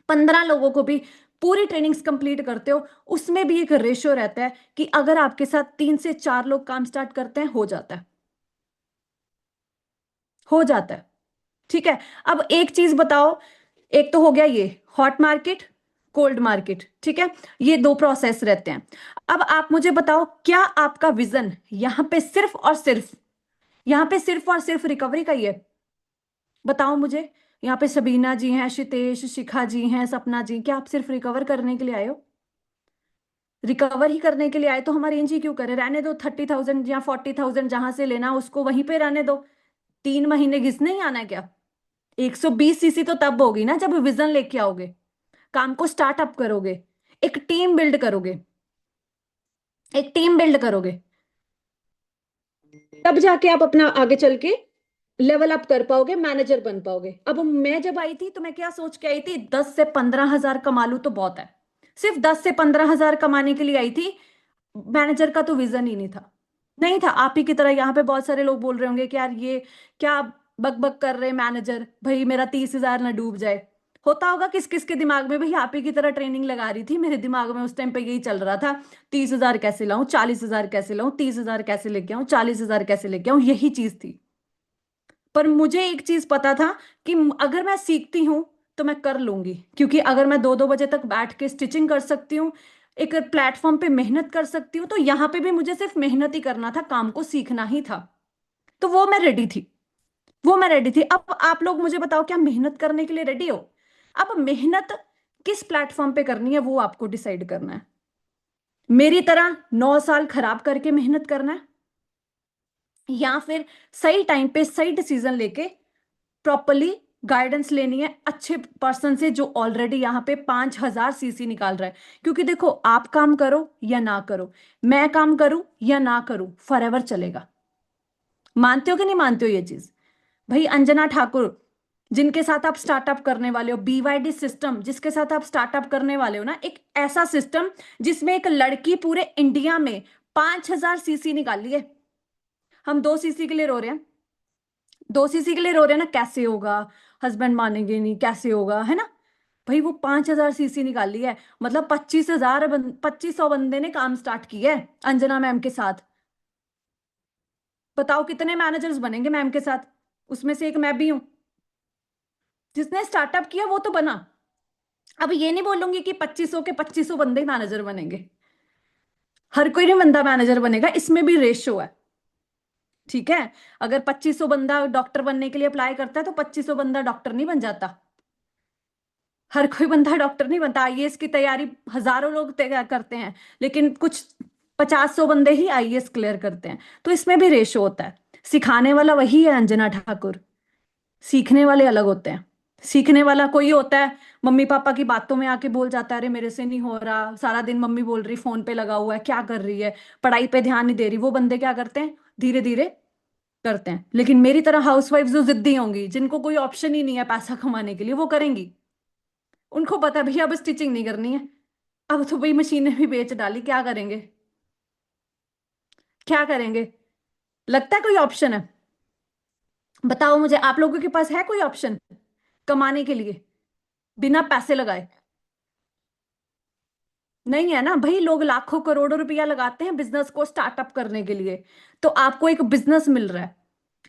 15 लोगों को भी पूरी ट्रेनिंग्स कंप्लीट करते हो, उसमें भी एक रेशियो रहता है कि अगर आपके साथ 3 से 4 लोग काम स्टार्ट करते हैं, हो जाता है, हो जाता है। ठीक है। अब एक चीज बताओ, एक तो हो गया ये हॉट मार्केट, कोल्ड मार्केट, ठीक है, ये दो प्रोसेस रहते हैं। अब आप मुझे बताओ, क्या आपका विजन यहां पे सिर्फ और सिर्फ, यहां पे सिर्फ और सिर्फ रिकवरी का ही है? बताओ मुझे। यहाँ पे सबीना जी हैं, शितेश, शिखा जी हैं, सपना जी, क्या आप सिर्फ रिकवर करने के लिए आए हो? रिकवर ही करने के लिए आए तो हम अरेंज ही क्यों करें? रहने दो, 30,000 या 40,000 जहां से लेना उसको वहीं पे रहने दो। 3 महीने घिसने ही आना है क्या? 120 सीसी तो तब होगी ना जब विजन लेके आओगे, काम को स्टार्टअप करोगे, एक टीम बिल्ड करोगे, एक टीम बिल्ड करोगे, तब जाके आप अपना आगे चल के लेवल अप कर पाओगे, मैनेजर बन पाओगे। अब मैं जब आई थी तो मैं क्या सोच के आई थी, 10 से 15 हजार कमा लूं तो बहुत है। सिर्फ 10 से 15 हजार कमाने के लिए आई थी, मैनेजर का तो विजन ही नहीं था। नहीं था। आप ही की तरह यहाँ पे बहुत सारे लोग बोल रहे होंगे कि यार ये क्या बक बक कर रहे मैनेजर, भाई मेरा 30 हजार ना डूब जाए। होता होगा किस किस के दिमाग में, भाई आप ही की तरह ट्रेनिंग लगा रही थी, मेरे दिमाग में उस टाइम पे यही चल रहा था, 30 हजार कैसे लाऊं, 40 हजार कैसे लाऊं, 30 हजार कैसे लेके आऊं, 40 हजार कैसे लेके आऊं, यही चीज थी। पर मुझे एक चीज पता था कि अगर मैं सीखती हूं तो मैं कर लूंगी, क्योंकि अगर मैं 2-2 बजे तक बैठ के स्टिचिंग कर सकती हूँ, एक प्लेटफॉर्म पे मेहनत कर सकती हूँ, तो यहाँ पे भी मुझे सिर्फ मेहनत ही करना था, काम को सीखना ही था। तो वो मैं रेडी थी, वो मैं रेडी थी। अब आप लोग मुझे बताओ, क्या मेहनत करने के लिए रेडी हो? अब मेहनत किस प्लेटफॉर्म पे करनी है वो आपको डिसाइड करना है। मेरी तरह 9 साल खराब करके मेहनत करना है, या फिर सही टाइम पे सही डिसीजन लेके प्रॉपरली गाइडेंस लेनी है अच्छे पर्सन से जो ऑलरेडी यहाँ पे 5,000 सीसी निकाल रहा है। क्योंकि देखो, आप काम करो या ना करो, मैं काम करूं या ना करूं, फॉरएवर चलेगा। मानते हो कि नहीं मानते हो ये चीज? भाई अंजना ठाकुर जिनके साथ आप स्टार्टअप करने वाले हो, BYD सिस्टम जिसके साथ आप स्टार्टअप करने वाले हो ना, एक ऐसा सिस्टम जिसमें एक लड़की पूरे इंडिया में 5,000 सीसी निकाली है। हम 2 सीसी के लिए रो रहे हैं, 2 सीसी के लिए रो रहे हैं ना, कैसे होगा, हस्बैंड मानेंगे नहीं, कैसे होगा, है ना? भाई वो 5,000 सीसी निकाली है, मतलब 25,सौ बंदे ने काम स्टार्ट किया है अंजना मैम के साथ। बताओ कितने मैनेजर्स बनेंगे मैम के साथ? उसमें से एक मैं भी हूं। जिसने स्टार्टअप किया वो तो बना। अब ये नहीं बोलूंगी कि 2500 के 2500 बंदे मैनेजर बनेंगे, हर कोई नहीं बंदा मैनेजर बनेगा, इसमें भी रेशो है। ठीक है। अगर 2500 बंदा डॉक्टर बनने के लिए अप्लाई करता है तो 2500 बंदा डॉक्टर नहीं बन जाता। हर कोई बंदा डॉक्टर नहीं बनता। आईएएस की तैयारी हजारों लोग तैयार करते हैं, लेकिन कुछ 50-100 बंदे ही आईएएस क्लियर करते हैं। तो इसमें भी रेशो होता है। सिखाने वाला वही है अंजना ठाकुर, सीखने वाले अलग होते हैं। सीखने वाला कोई होता है मम्मी पापा की बातों में आके बोल जाता है, अरे मेरे से नहीं हो रहा, सारा दिन मम्मी बोल रही, फोन पे लगा हुआ है, क्या कर रही है, पढ़ाई पे ध्यान नहीं दे रही। वो बंदे क्या करते हैं, धीरे धीरे करते हैं, लेकिन मेरी तरह हाउसवाइफ जो जिद्दी होंगी, जिनको कोई ऑप्शन ही नहीं है पैसा कमाने के लिए, वो करेंगी। उनको पता है भैया अब स्टिचिंग नहीं करनी है, अब तो भाई मशीनें भी बेच डाली, क्या करेंगे? क्या करेंगे? लगता है कोई ऑप्शन है? बताओ मुझे, आप लोगों के पास है कोई ऑप्शन कमाने के लिए बिना पैसे लगाए? नहीं है ना भाई, लोग लाखों करोड़ों रुपया लगाते हैं बिजनेस को स्टार्टअप करने के लिए। तो आपको एक बिजनेस मिल रहा है,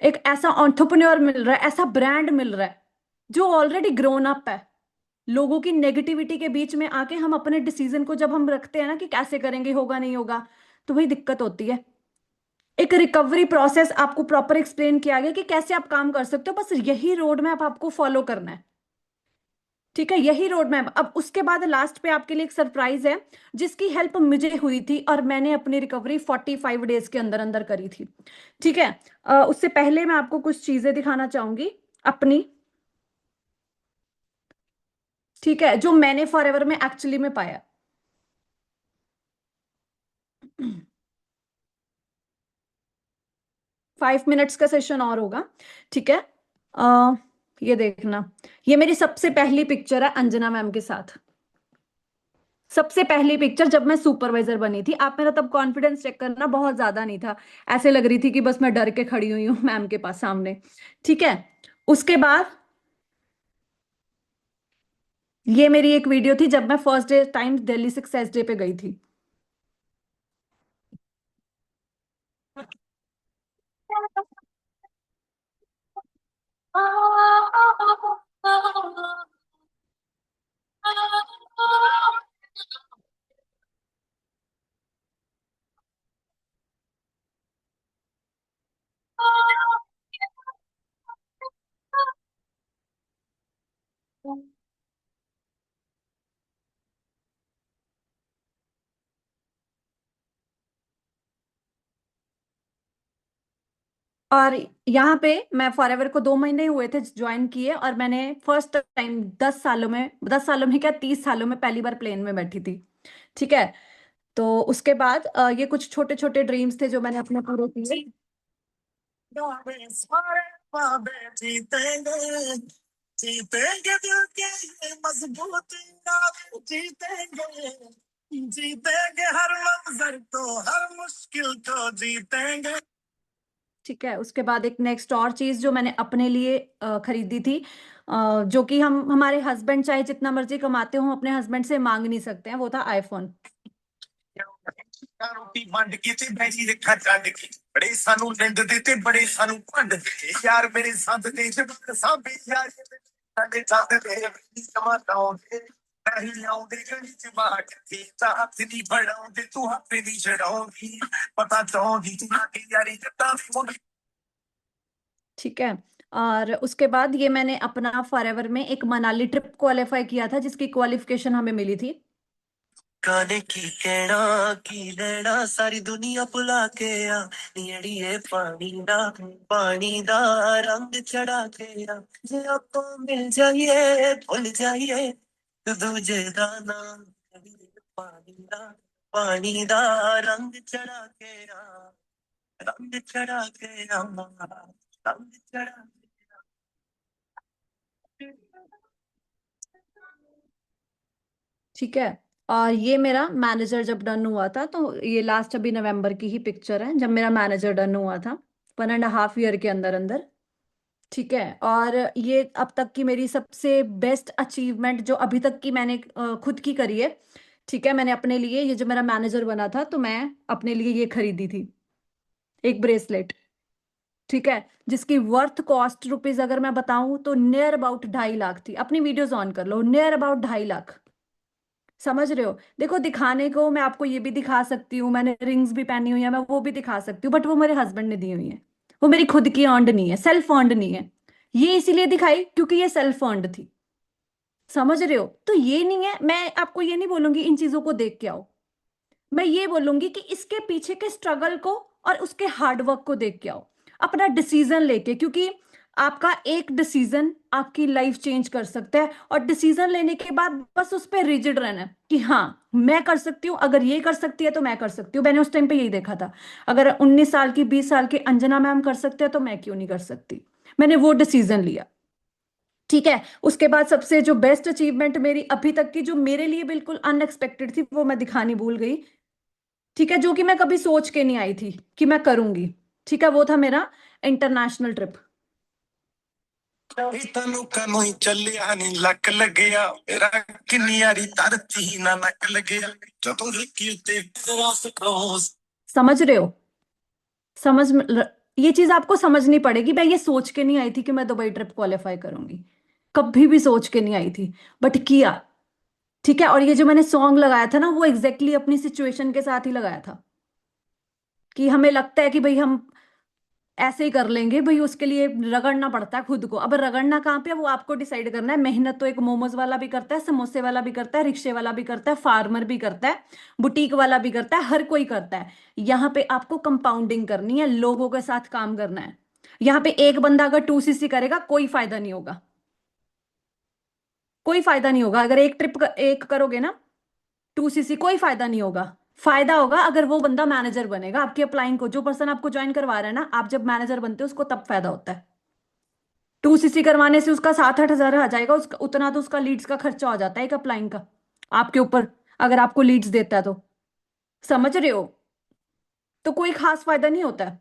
एक ऐसा एंटरप्रेन्योर मिल रहा है, ऐसा ब्रांड मिल रहा है जो ऑलरेडी ग्रोन अप है। लोगों की नेगेटिविटी के बीच में आके हम अपने डिसीजन को जब हम रखते हैं ना कि कैसे करेंगे, होगा नहीं होगा, तो वही दिक्कत होती है। एक रिकवरी प्रोसेस आपको प्रॉपर एक्सप्लेन किया गया कि कैसे आप काम कर सकते हो, बस यही रोड मैप आपको फॉलो करना है। ठीक है, यही रोड मैप। अब उसके बाद लास्ट पे आपके लिए एक सरप्राइज है, जिसकी हेल्प मुझे हुई थी और मैंने अपनी रिकवरी 45 डेज के अंदर अंदर करी थी। ठीक है। उससे पहले मैं आपको कुछ चीजें दिखाना चाहूंगी अपनी। ठीक है, जो मैंने फॉर एवर में एक्चुअली में पाया। 5 मिनट्स का सेशन और होगा। ठीक है। आ, ये देखना, ये मेरी सबसे पहली पिक्चर है अंजना मैम के साथ। सबसे पहली पिक्चर जब मैं सुपरवाइजर बनी थी। आप मेरा तब कॉन्फिडेंस चेक करना, बहुत ज्यादा नहीं था। ऐसे लग रही थी कि बस मैं डर के खड़ी हुई हूँ मैम के पास सामने। ठीक है। उसके बाद ये मेरी एक वीडियो थी जब मैं first day time Delhi success day पे गई थी। और यहाँ पे मैं फॉरएवर को 2 महीने हुए थे ज्वाइन किए, और मैंने फर्स्ट टाइम 10 सालों में, 10 सालों में क्या 30 सालों में पहली बार प्लेन में बैठी थी। ठीक है। तो उसके बाद ये कुछ छोटे छोटे ड्रीम्स थे जो मैंने अपने पूरे किए। जीतेंगे, जीतेंगे दिल के ये मजबूत यार, जीतेंगे, जीतेंगे हर मंजर को, हर मुश्किल को जीतेंगे। ठीक है। उसके बाद एक नेक्स्ट और चीज जो मैंने अपने लिए खरीदी थी, जो कि हम हमारे हस्बैंड चाहे जितना मर्जी कमाते हो अपने हस्बैंड से मांग नहीं सकते हैं, वो था आईफोन। ਰੋਟੀ ਵੰਡ ਕੇ ਤੇ ਬੈਜੀ ਰੱਖਾ ਛੱਡ ਕੇ ਬੜੇ ਸਾਨੂੰ ਨਿੰਦਦੇ ਤੇ ਬੜੇ ਸਾਨੂੰ ਭੰਡਦੇ ਯਾਰ ਮੇਰੇ ਸੰਦ ਦੇ ਜਬ ਸਾਂਭੇ ਯਾਰ ਸਾਡੇ ਚੰਦ ਦੇ ਸਮਾਂ ਆਉਂਦੇ ਨਹੀਂ ਆਉਂਦੇ ਗਲੀ ਚ ਬਾਹਰ ਤੇ ਤਾਂ ਹੱਥ ਨਹੀਂ ਫੜਾਉਂਦੇ ਤੂੰ ਹੱਥ ਨਹੀਂ ਛਡਾਉਂਦੀ ਪਤਾ ਚਾਹੁੰਦੀ ਤੂੰ ਨਾ ਕਿ ਯਾਰੀ ਜੱਟਾਂ ਦੀ ਮੁੰਡੀ। ठीक है। और उसके बाद ये मैंने अपना फॉरएवर में एक मनाली ट्रिप क्वालिफाई किया था, जिसकी क्वालिफिकेशन हमें मिली थी। गाने की कहना की लेना सारी दुनिया भुला के आ नीड़िए पानी दा रंग चढ़ा के आ जे आपको मिल जाइए भूल जाइए तो दूजे दा नाम पानी दा रंग चढ़ा के आ रंग चढ़ा के आ रंग चढ़ा के आ। ठीक है। और ये मेरा मैनेजर जब डन हुआ था, तो ये लास्ट अभी नवंबर की ही पिक्चर है जब मेरा मैनेजर डन हुआ था, 1.5 ईयर के अंदर अंदर। ठीक है। और ये अब तक की मेरी सबसे बेस्ट अचीवमेंट जो अभी तक की मैंने खुद की करी है। ठीक है। मैंने अपने लिए ये, जो मेरा मैनेजर बना था तो मैं अपने लिए ये खरीदी थी, एक ब्रेसलेट। ठीक है। जिसकी वर्थ कॉस्ट रुपीज अगर मैं बताऊं तो नियर अबाउट 2.5 लाख थी। अपनी वीडियोज ऑन कर लो, नियर अबाउट 2.5 लाख। समझ रहे हो? देखो, दिखाने को मैं आपको ये भी दिखा सकती हूँ, मैंने रिंग्स भी पहनी हुई है, मैं वो भी दिखा सकती हूँ, बट वो मेरे हस्बैंड ने दी हुई है। वो मेरी खुद की अर्नड नहीं है, सेल्फ अर्नड नहीं है। ये इसीलिए दिखाई क्योंकि ये सेल्फ अर्नड थी। समझ रहे हो? तो ये नहीं है, मैं आपको ये नहीं बोलूंगी इन चीजों को देख के आओ। मैं ये बोलूंगी कि इसके पीछे के स्ट्रगल को और उसके हार्डवर्क को देख के आओ, अपना डिसीजन लेके। क्योंकि आपका एक डिसीजन आपकी लाइफ चेंज कर सकता है, और डिसीजन लेने के बाद बस उस पर रिजिड रहना है कि हाँ मैं कर सकती हूँ, अगर ये कर सकती है तो मैं कर सकती हूँ। मैंने उस टाइम पे यही देखा था, अगर 19 साल की 20 साल की अंजना मैम कर सकते हैं तो मैं क्यों नहीं कर सकती। मैंने वो डिसीजन लिया। ठीक है, उसके बाद सबसे जो बेस्ट अचीवमेंट मेरी अभी तक की, जो मेरे लिए बिल्कुल अनएक्सपेक्टेड थी, वो मैं दिखानी भूल गई। ठीक है, जो कि मैं कभी सोच के नहीं आई थी कि मैं करूंगी। ठीक है, वो था मेरा इंटरनेशनल ट्रिप। ਤੈਨੂੰ ਕਨੂੰ ਹੀ ਚੱਲਿਆ ਨੀ ਲੱਕ ਲੱਗਿਆ ਮੇਰਾ ਕਿੰਨੀ ਯਾਰੀ ਧਰਤੀ ਨਾ ਨੱਕ ਲੱਗਿਆ ਜਦੋਂ ਲਿਖੀ ਉੱਤੇ ਤੇਰਾ क्रॉस। समझ रहे हो? ये चीज आपको समझनी पड़ेगी। मैं ये सोच के नहीं आई थी कि मैं दुबई ट्रिप क्वालिफाई करूंगी, कभी भी सोच के नहीं आई थी, बट किया। ठीक है, और ये जो मैंने सॉन्ग लगाया था ना, वो एग्जैक्टली exactly अपनी सिचुएशन के साथ ही लगाया था, कि हमें लगता है कि भाई हम ऐसे ही कर लेंगे, भाई उसके लिए रगड़ना पड़ता है खुद को। अब रगड़ना कहाँ पे है, वो आपको डिसाइड करना है। मेहनत तो एक मोमोज वाला भी करता है, समोसे वाला भी करता है, रिक्शे वाला भी करता है, फार्मर भी करता है, बुटीक वाला भी करता है, हर कोई करता है। यहाँ पे आपको कंपाउंडिंग करनी है, लोगों के साथ काम करना है। यहाँ पे एक बंदा अगर 2cc करेगा कोई फायदा नहीं होगा, कोई फायदा नहीं होगा। अगर एक ट्रिप एक करोगे ना 2cc, कोई फायदा नहीं होगा। फायदा होगा अगर वो बंदा मैनेजर बनेगा आपकी अपलाइन को, जो पर्सन आपको ज्वाइन करवा रहा है ना, आप जब मैनेजर बनते हो उसको तब फायदा होता है। 2cc करवाने से उसका 7-8 हजार आ जाएगा, उसका उतना तो उसका लीड्स का खर्चा हो जाता है एक अपलाइन का आपके ऊपर, अगर आपको लीड्स देता है तो। समझ रहे हो? तो कोई खास फायदा नहीं होता है।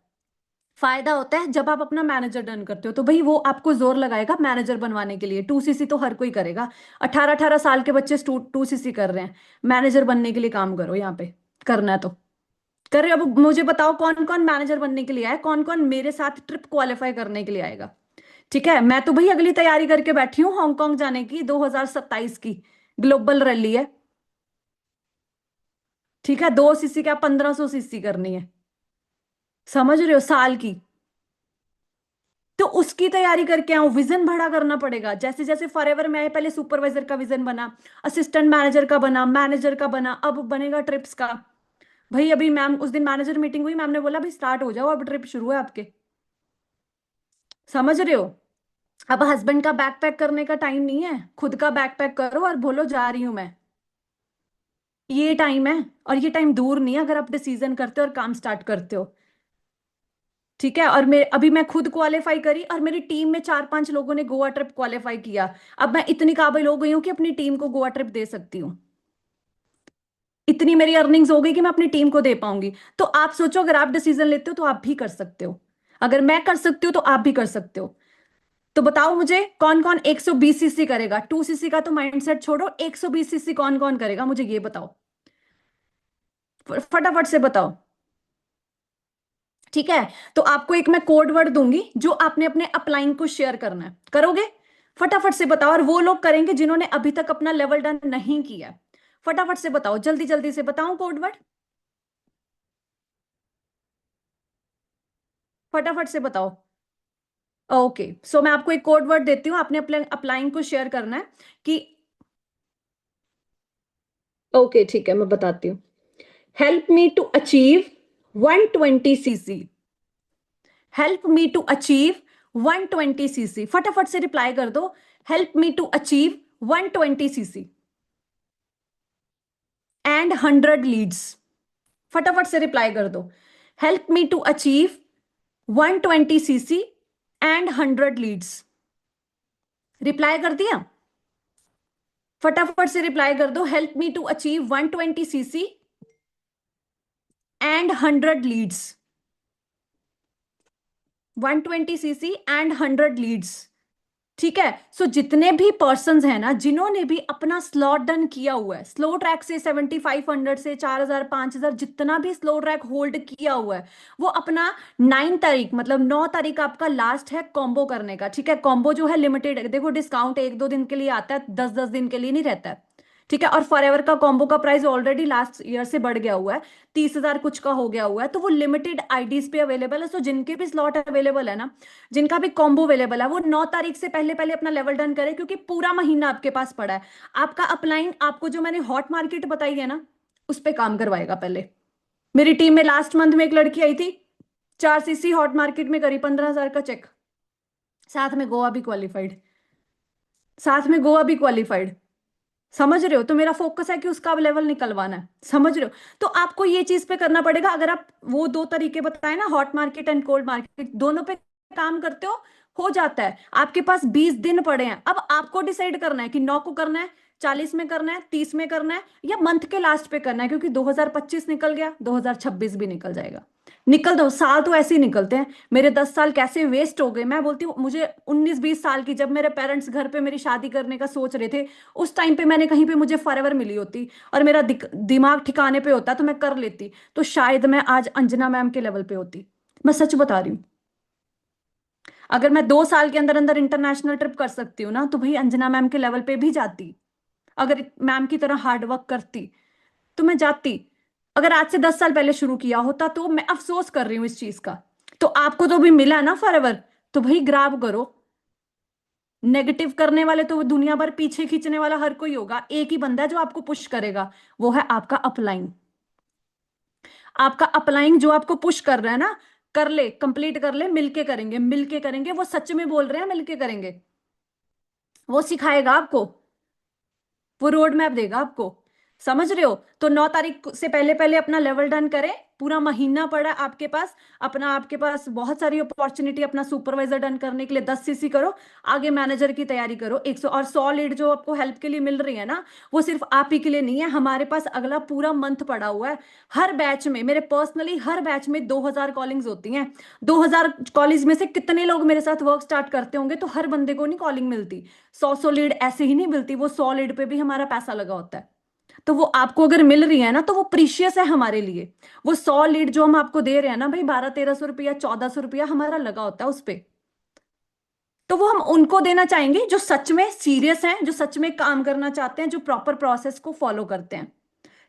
फायदा होता है जब आप अपना मैनेजर डन करते हो, तो भाई वो आपको जोर लगाएगा मैनेजर बनवाने के लिए। 2cc तो हर कोई करेगा, 18-18 साल के बच्चे 2cc कर रहे हैं। मैनेजर बनने के लिए काम करो यहाँ पे, करना है तो कर रहे हो। अब मुझे बताओ कौन कौन मैनेजर बनने के लिए आया, कौन कौन मेरे साथ ट्रिप क्वालिफाई करने के लिए आएगा। ठीक है, मैं तो भाई अगली तैयारी करके बैठी हूँ हांगकांग जाने की, 2027 की ग्लोबल रैली है। ठीक है, 2cc क्या 1500 cc करनी है, समझ रहे हो, साल की। तो उसकी तैयारी करके आऊं, विजन बड़ा करना पड़ेगा। जैसे जैसे फॉरएवर में आए, पहले सुपरवाइजर का विजन बना, असिस्टेंट मैनेजर का बना, मैनेजर का बना, अब बनेगा ट्रिप्स का। भाई अभी मैम, उस दिन मैनेजर मीटिंग हुई, मैम ने बोला भाई स्टार्ट हो जाओ, अब ट्रिप शुरू है आपके। समझ रहे हो? अब हस्बैंड का बैक पैक करने का टाइम नहीं है, खुद का बैक पैक करो और बोलो जा रही हूं मैं। ये टाइम है, और ये टाइम दूर नहीं है अगर आप डिसीजन करते हो और काम स्टार्ट करते हो। ठीक है, और मैं अभी, मैं खुद क्वालिफाई करी और मेरी टीम में 4-5 लोगों ने गोवा ट्रिप क्वालिफाई किया। अब मैं इतनी काबिल हो गई हूँ कि अपनी टीम को गोवा ट्रिप दे सकती हूँ। इतनी मेरी अर्निंग्स हो गई कि मैं अपनी टीम को दे पाऊंगी। तो आप सोचो, अगर आप डिसीजन लेते हो तो आप भी कर सकते हो, अगर मैं कर सकती हूँ तो आप भी कर सकते हो। तो बताओ मुझे कौन कौन 120cc करेगा। 2cc का तो माइंडसेट छोड़ो, 120cc कौन कौन करेगा, मुझे ये बताओ, फटाफट से बताओ। ठीक है, तो आपको एक मैं कोड वर्ड दूंगी, जो आपने अपने अपलाइन को शेयर करना है, करोगे? फटाफट से बताओ, और वो लोग करेंगे जिन्होंने अभी तक अपना लेवल डन नहीं किया है। फटाफट से बताओ, जल्दी जल्दी से बताओ कोड वर्ड, फटाफट से बताओ। ओके, सो मैं आपको एक कोड वर्ड देती हूँ, आपने अपने अपलाइन को शेयर करना है कि, ओके ठीक है मैं बताती हूँ। Help me to achieve 120cc। Help me to achieve 120cc, फटाफट से रिप्लाई कर दो। Help me to achieve 120cc and 100 leads. फटाफट से रिप्लाई कर दो। Help me to achieve 120cc and 100 leads. Reply कर दिया? फटाफट से रिप्लाई कर दो, help me to achieve 120cc and 100 leads. 120cc and 100 leads. ठीक है, सो जितने भी पर्सन्स हैं ना, जिन्होंने भी अपना स्लॉट डन किया हुआ है, स्लो ट्रैक से 7500 से 4000 5000, जितना भी स्लो ट्रैक होल्ड किया हुआ है, वो अपना 9 तारीख, मतलब 9 तारीख आपका लास्ट है कॉम्बो करने का। ठीक है, कॉम्बो जो है लिमिटेड है, देखो डिस्काउंट 1-2 दिन के लिए आता है, 10-10 दिन के लिए नहीं रहता है। ठीक है, और फॉरएवर का कॉम्बो का प्राइस ऑलरेडी लास्ट ईयर से बढ़ गया हुआ है, 30,000 कुछ का हो गया हुआ है, तो वो लिमिटेड आईडीज पे अवेलेबल है। सो जिनके भी स्लॉट अवेलेबल है ना, जिनका भी कॉम्बो अवेलेबल है, वो 9 तारीख से पहले पहले अपना लेवल डन करे, क्योंकि पूरा महीना आपके पास पड़ा है। आपका अपलाइन, आपको जो मैंने हॉट मार्केट बताई है ना, उस पर काम करवाएगा पहले। मेरी टीम में लास्ट मंथ में एक लड़की आई थी, 4cc हॉट मार्केट में करी, 15,000 का चेक। साथ में गोवा भी क्वालिफाइड, साथ में गोवा भी क्वालिफाइड। समझ रहे हो? तो मेरा फोकस है कि उसका अब लेवल निकलवाना है, समझ रहे हो? तो आपको ये चीज पे करना पड़ेगा। अगर आप वो दो तरीके बताए ना, hot market and cold market, दोनों पे काम करते हो जाता है। आपके पास 20 दिन पड़े हैं, अब आपको डिसाइड करना है कि 9 को करना है, 40 में करना है, 30 में करना है, या मंथ के लास्ट पे करना है, क्योंकि 2025 निकल गया, 2026 भी निकल जाएगा। निकल दो, साल तो ऐसे ही निकलते हैं। मेरे 10 साल कैसे वेस्ट हो गए। मैं बोलती हूँ, मुझे 19-20 साल की, जब मेरे पेरेंट्स घर पे मेरी शादी करने का सोच रहे थे, उस टाइम पे मैंने कहीं पे मुझे फॉरएवर मिली होती और मेरा दिमाग ठिकाने पे होता तो मैं कर लेती, तो शायद मैं आज अंजना मैम के लेवल पे होती। मैं सच बता रही हूँ। अगर मैं 2 साल के अंदर अंदर इंटरनेशनल ट्रिप कर सकती हूँ ना, तो भाई अंजना मैम के लेवल पे भी जाती। अगर मैम की तरह हार्ड वर्क करती तो मैं जाती। अगर आज से 10 साल पहले शुरू किया होता, तो मैं अफसोस कर रही हूँ इस चीज का। तो आपको तो भी मिला ना फॉरएवर, तो भाई ग्राब करो। नेगेटिव करने वाले तो दुनिया भर, पीछे खींचने वाला हर कोई होगा, एक ही बंदा है जो आपको पुश करेगा, वो है आपका अपलाइन। आपका अपलाइन जो आपको पुश कर रहा है ना, कर ले, कंप्लीट कर ले, मिलके करेंगे, मिलके करेंगे। वो सच में बोल रहे हैं मिलके करेंगे। वो सिखाएगा आपको, वो रोड मैप देगा आपको। समझ रहे हो? तो 9 तारीख से पहले पहले अपना लेवल डन करें। पूरा महीना पड़ा है आपके पास, अपना, आपके पास बहुत सारी अपॉर्चुनिटी अपना सुपरवाइजर डन करने के लिए। 10 सीसी करो, आगे मैनेजर की तैयारी करो। 100 और 100 लीड जो आपको हेल्प के लिए मिल रही है ना, वो सिर्फ आप ही के लिए नहीं है। हमारे पास अगला पूरा मंथ पड़ा हुआ है। हर बैच में, मेरे पर्सनली हर बैच में 2000 कॉलिंग्स होती हैं। 2000 कॉलिंग्स में से कितने लोग मेरे साथ वर्क स्टार्ट करते होंगे? तो हर बंदे को नहीं कॉलिंग मिलती। 100 100 लीड ऐसे ही नहीं मिलती, वो 100 लीड पे भी हमारा पैसा लगा होता है। तो वो आपको अगर मिल रही है ना, तो वो प्रीशियस है हमारे लिए। वो 100 लीड जो हम आपको दे रहे हैं ना भाई, 1200 1300 रुपया, 1400 रुपया हमारा लगा होता है उस पे। तो वो हम उनको देना चाहेंगे जो सच में सीरियस हैं, जो सच में काम करना चाहते हैं, जो प्रॉपर प्रोसेस को फॉलो करते हैं।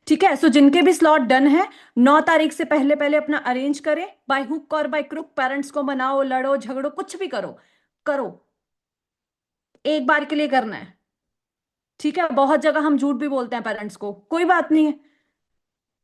ठीक है? सो जिनके भी स्लॉट डन है, 9 तारीख से पहले पहले अपना अरेंज करें, बाय हुक और बाय क्रुक। पेरेंट्स को मनाओ, लड़ो झगड़ो, कुछ भी करो, करो। एक बार के लिए करना है। ठीक है? बहुत जगह हम झूठ भी बोलते हैं पेरेंट्स को, कोई बात नहीं है।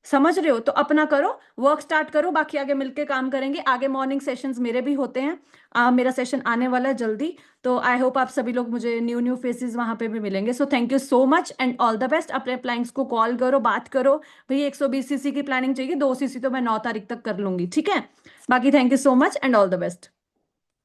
समझ रहे हो? तो अपना करो, वर्क स्टार्ट करो, बाकी आगे मिलके काम करेंगे। आगे मॉर्निंग सेशंस मेरे भी होते हैं। मेरा सेशन आने वाला है जल्दी। तो आई होप आप सभी लोग, मुझे न्यू न्यू फेसेस वहां पे भी मिलेंगे। So thank you so much and all the best. अपने क्लाइंट्स को कॉल करो, बात करो। भैया 120 सीसी की प्लानिंग चाहिए, 2 सीसी तो मैं 9 तारीख तक कर लूंगी। ठीक है? बाकी thank you so much and all the best.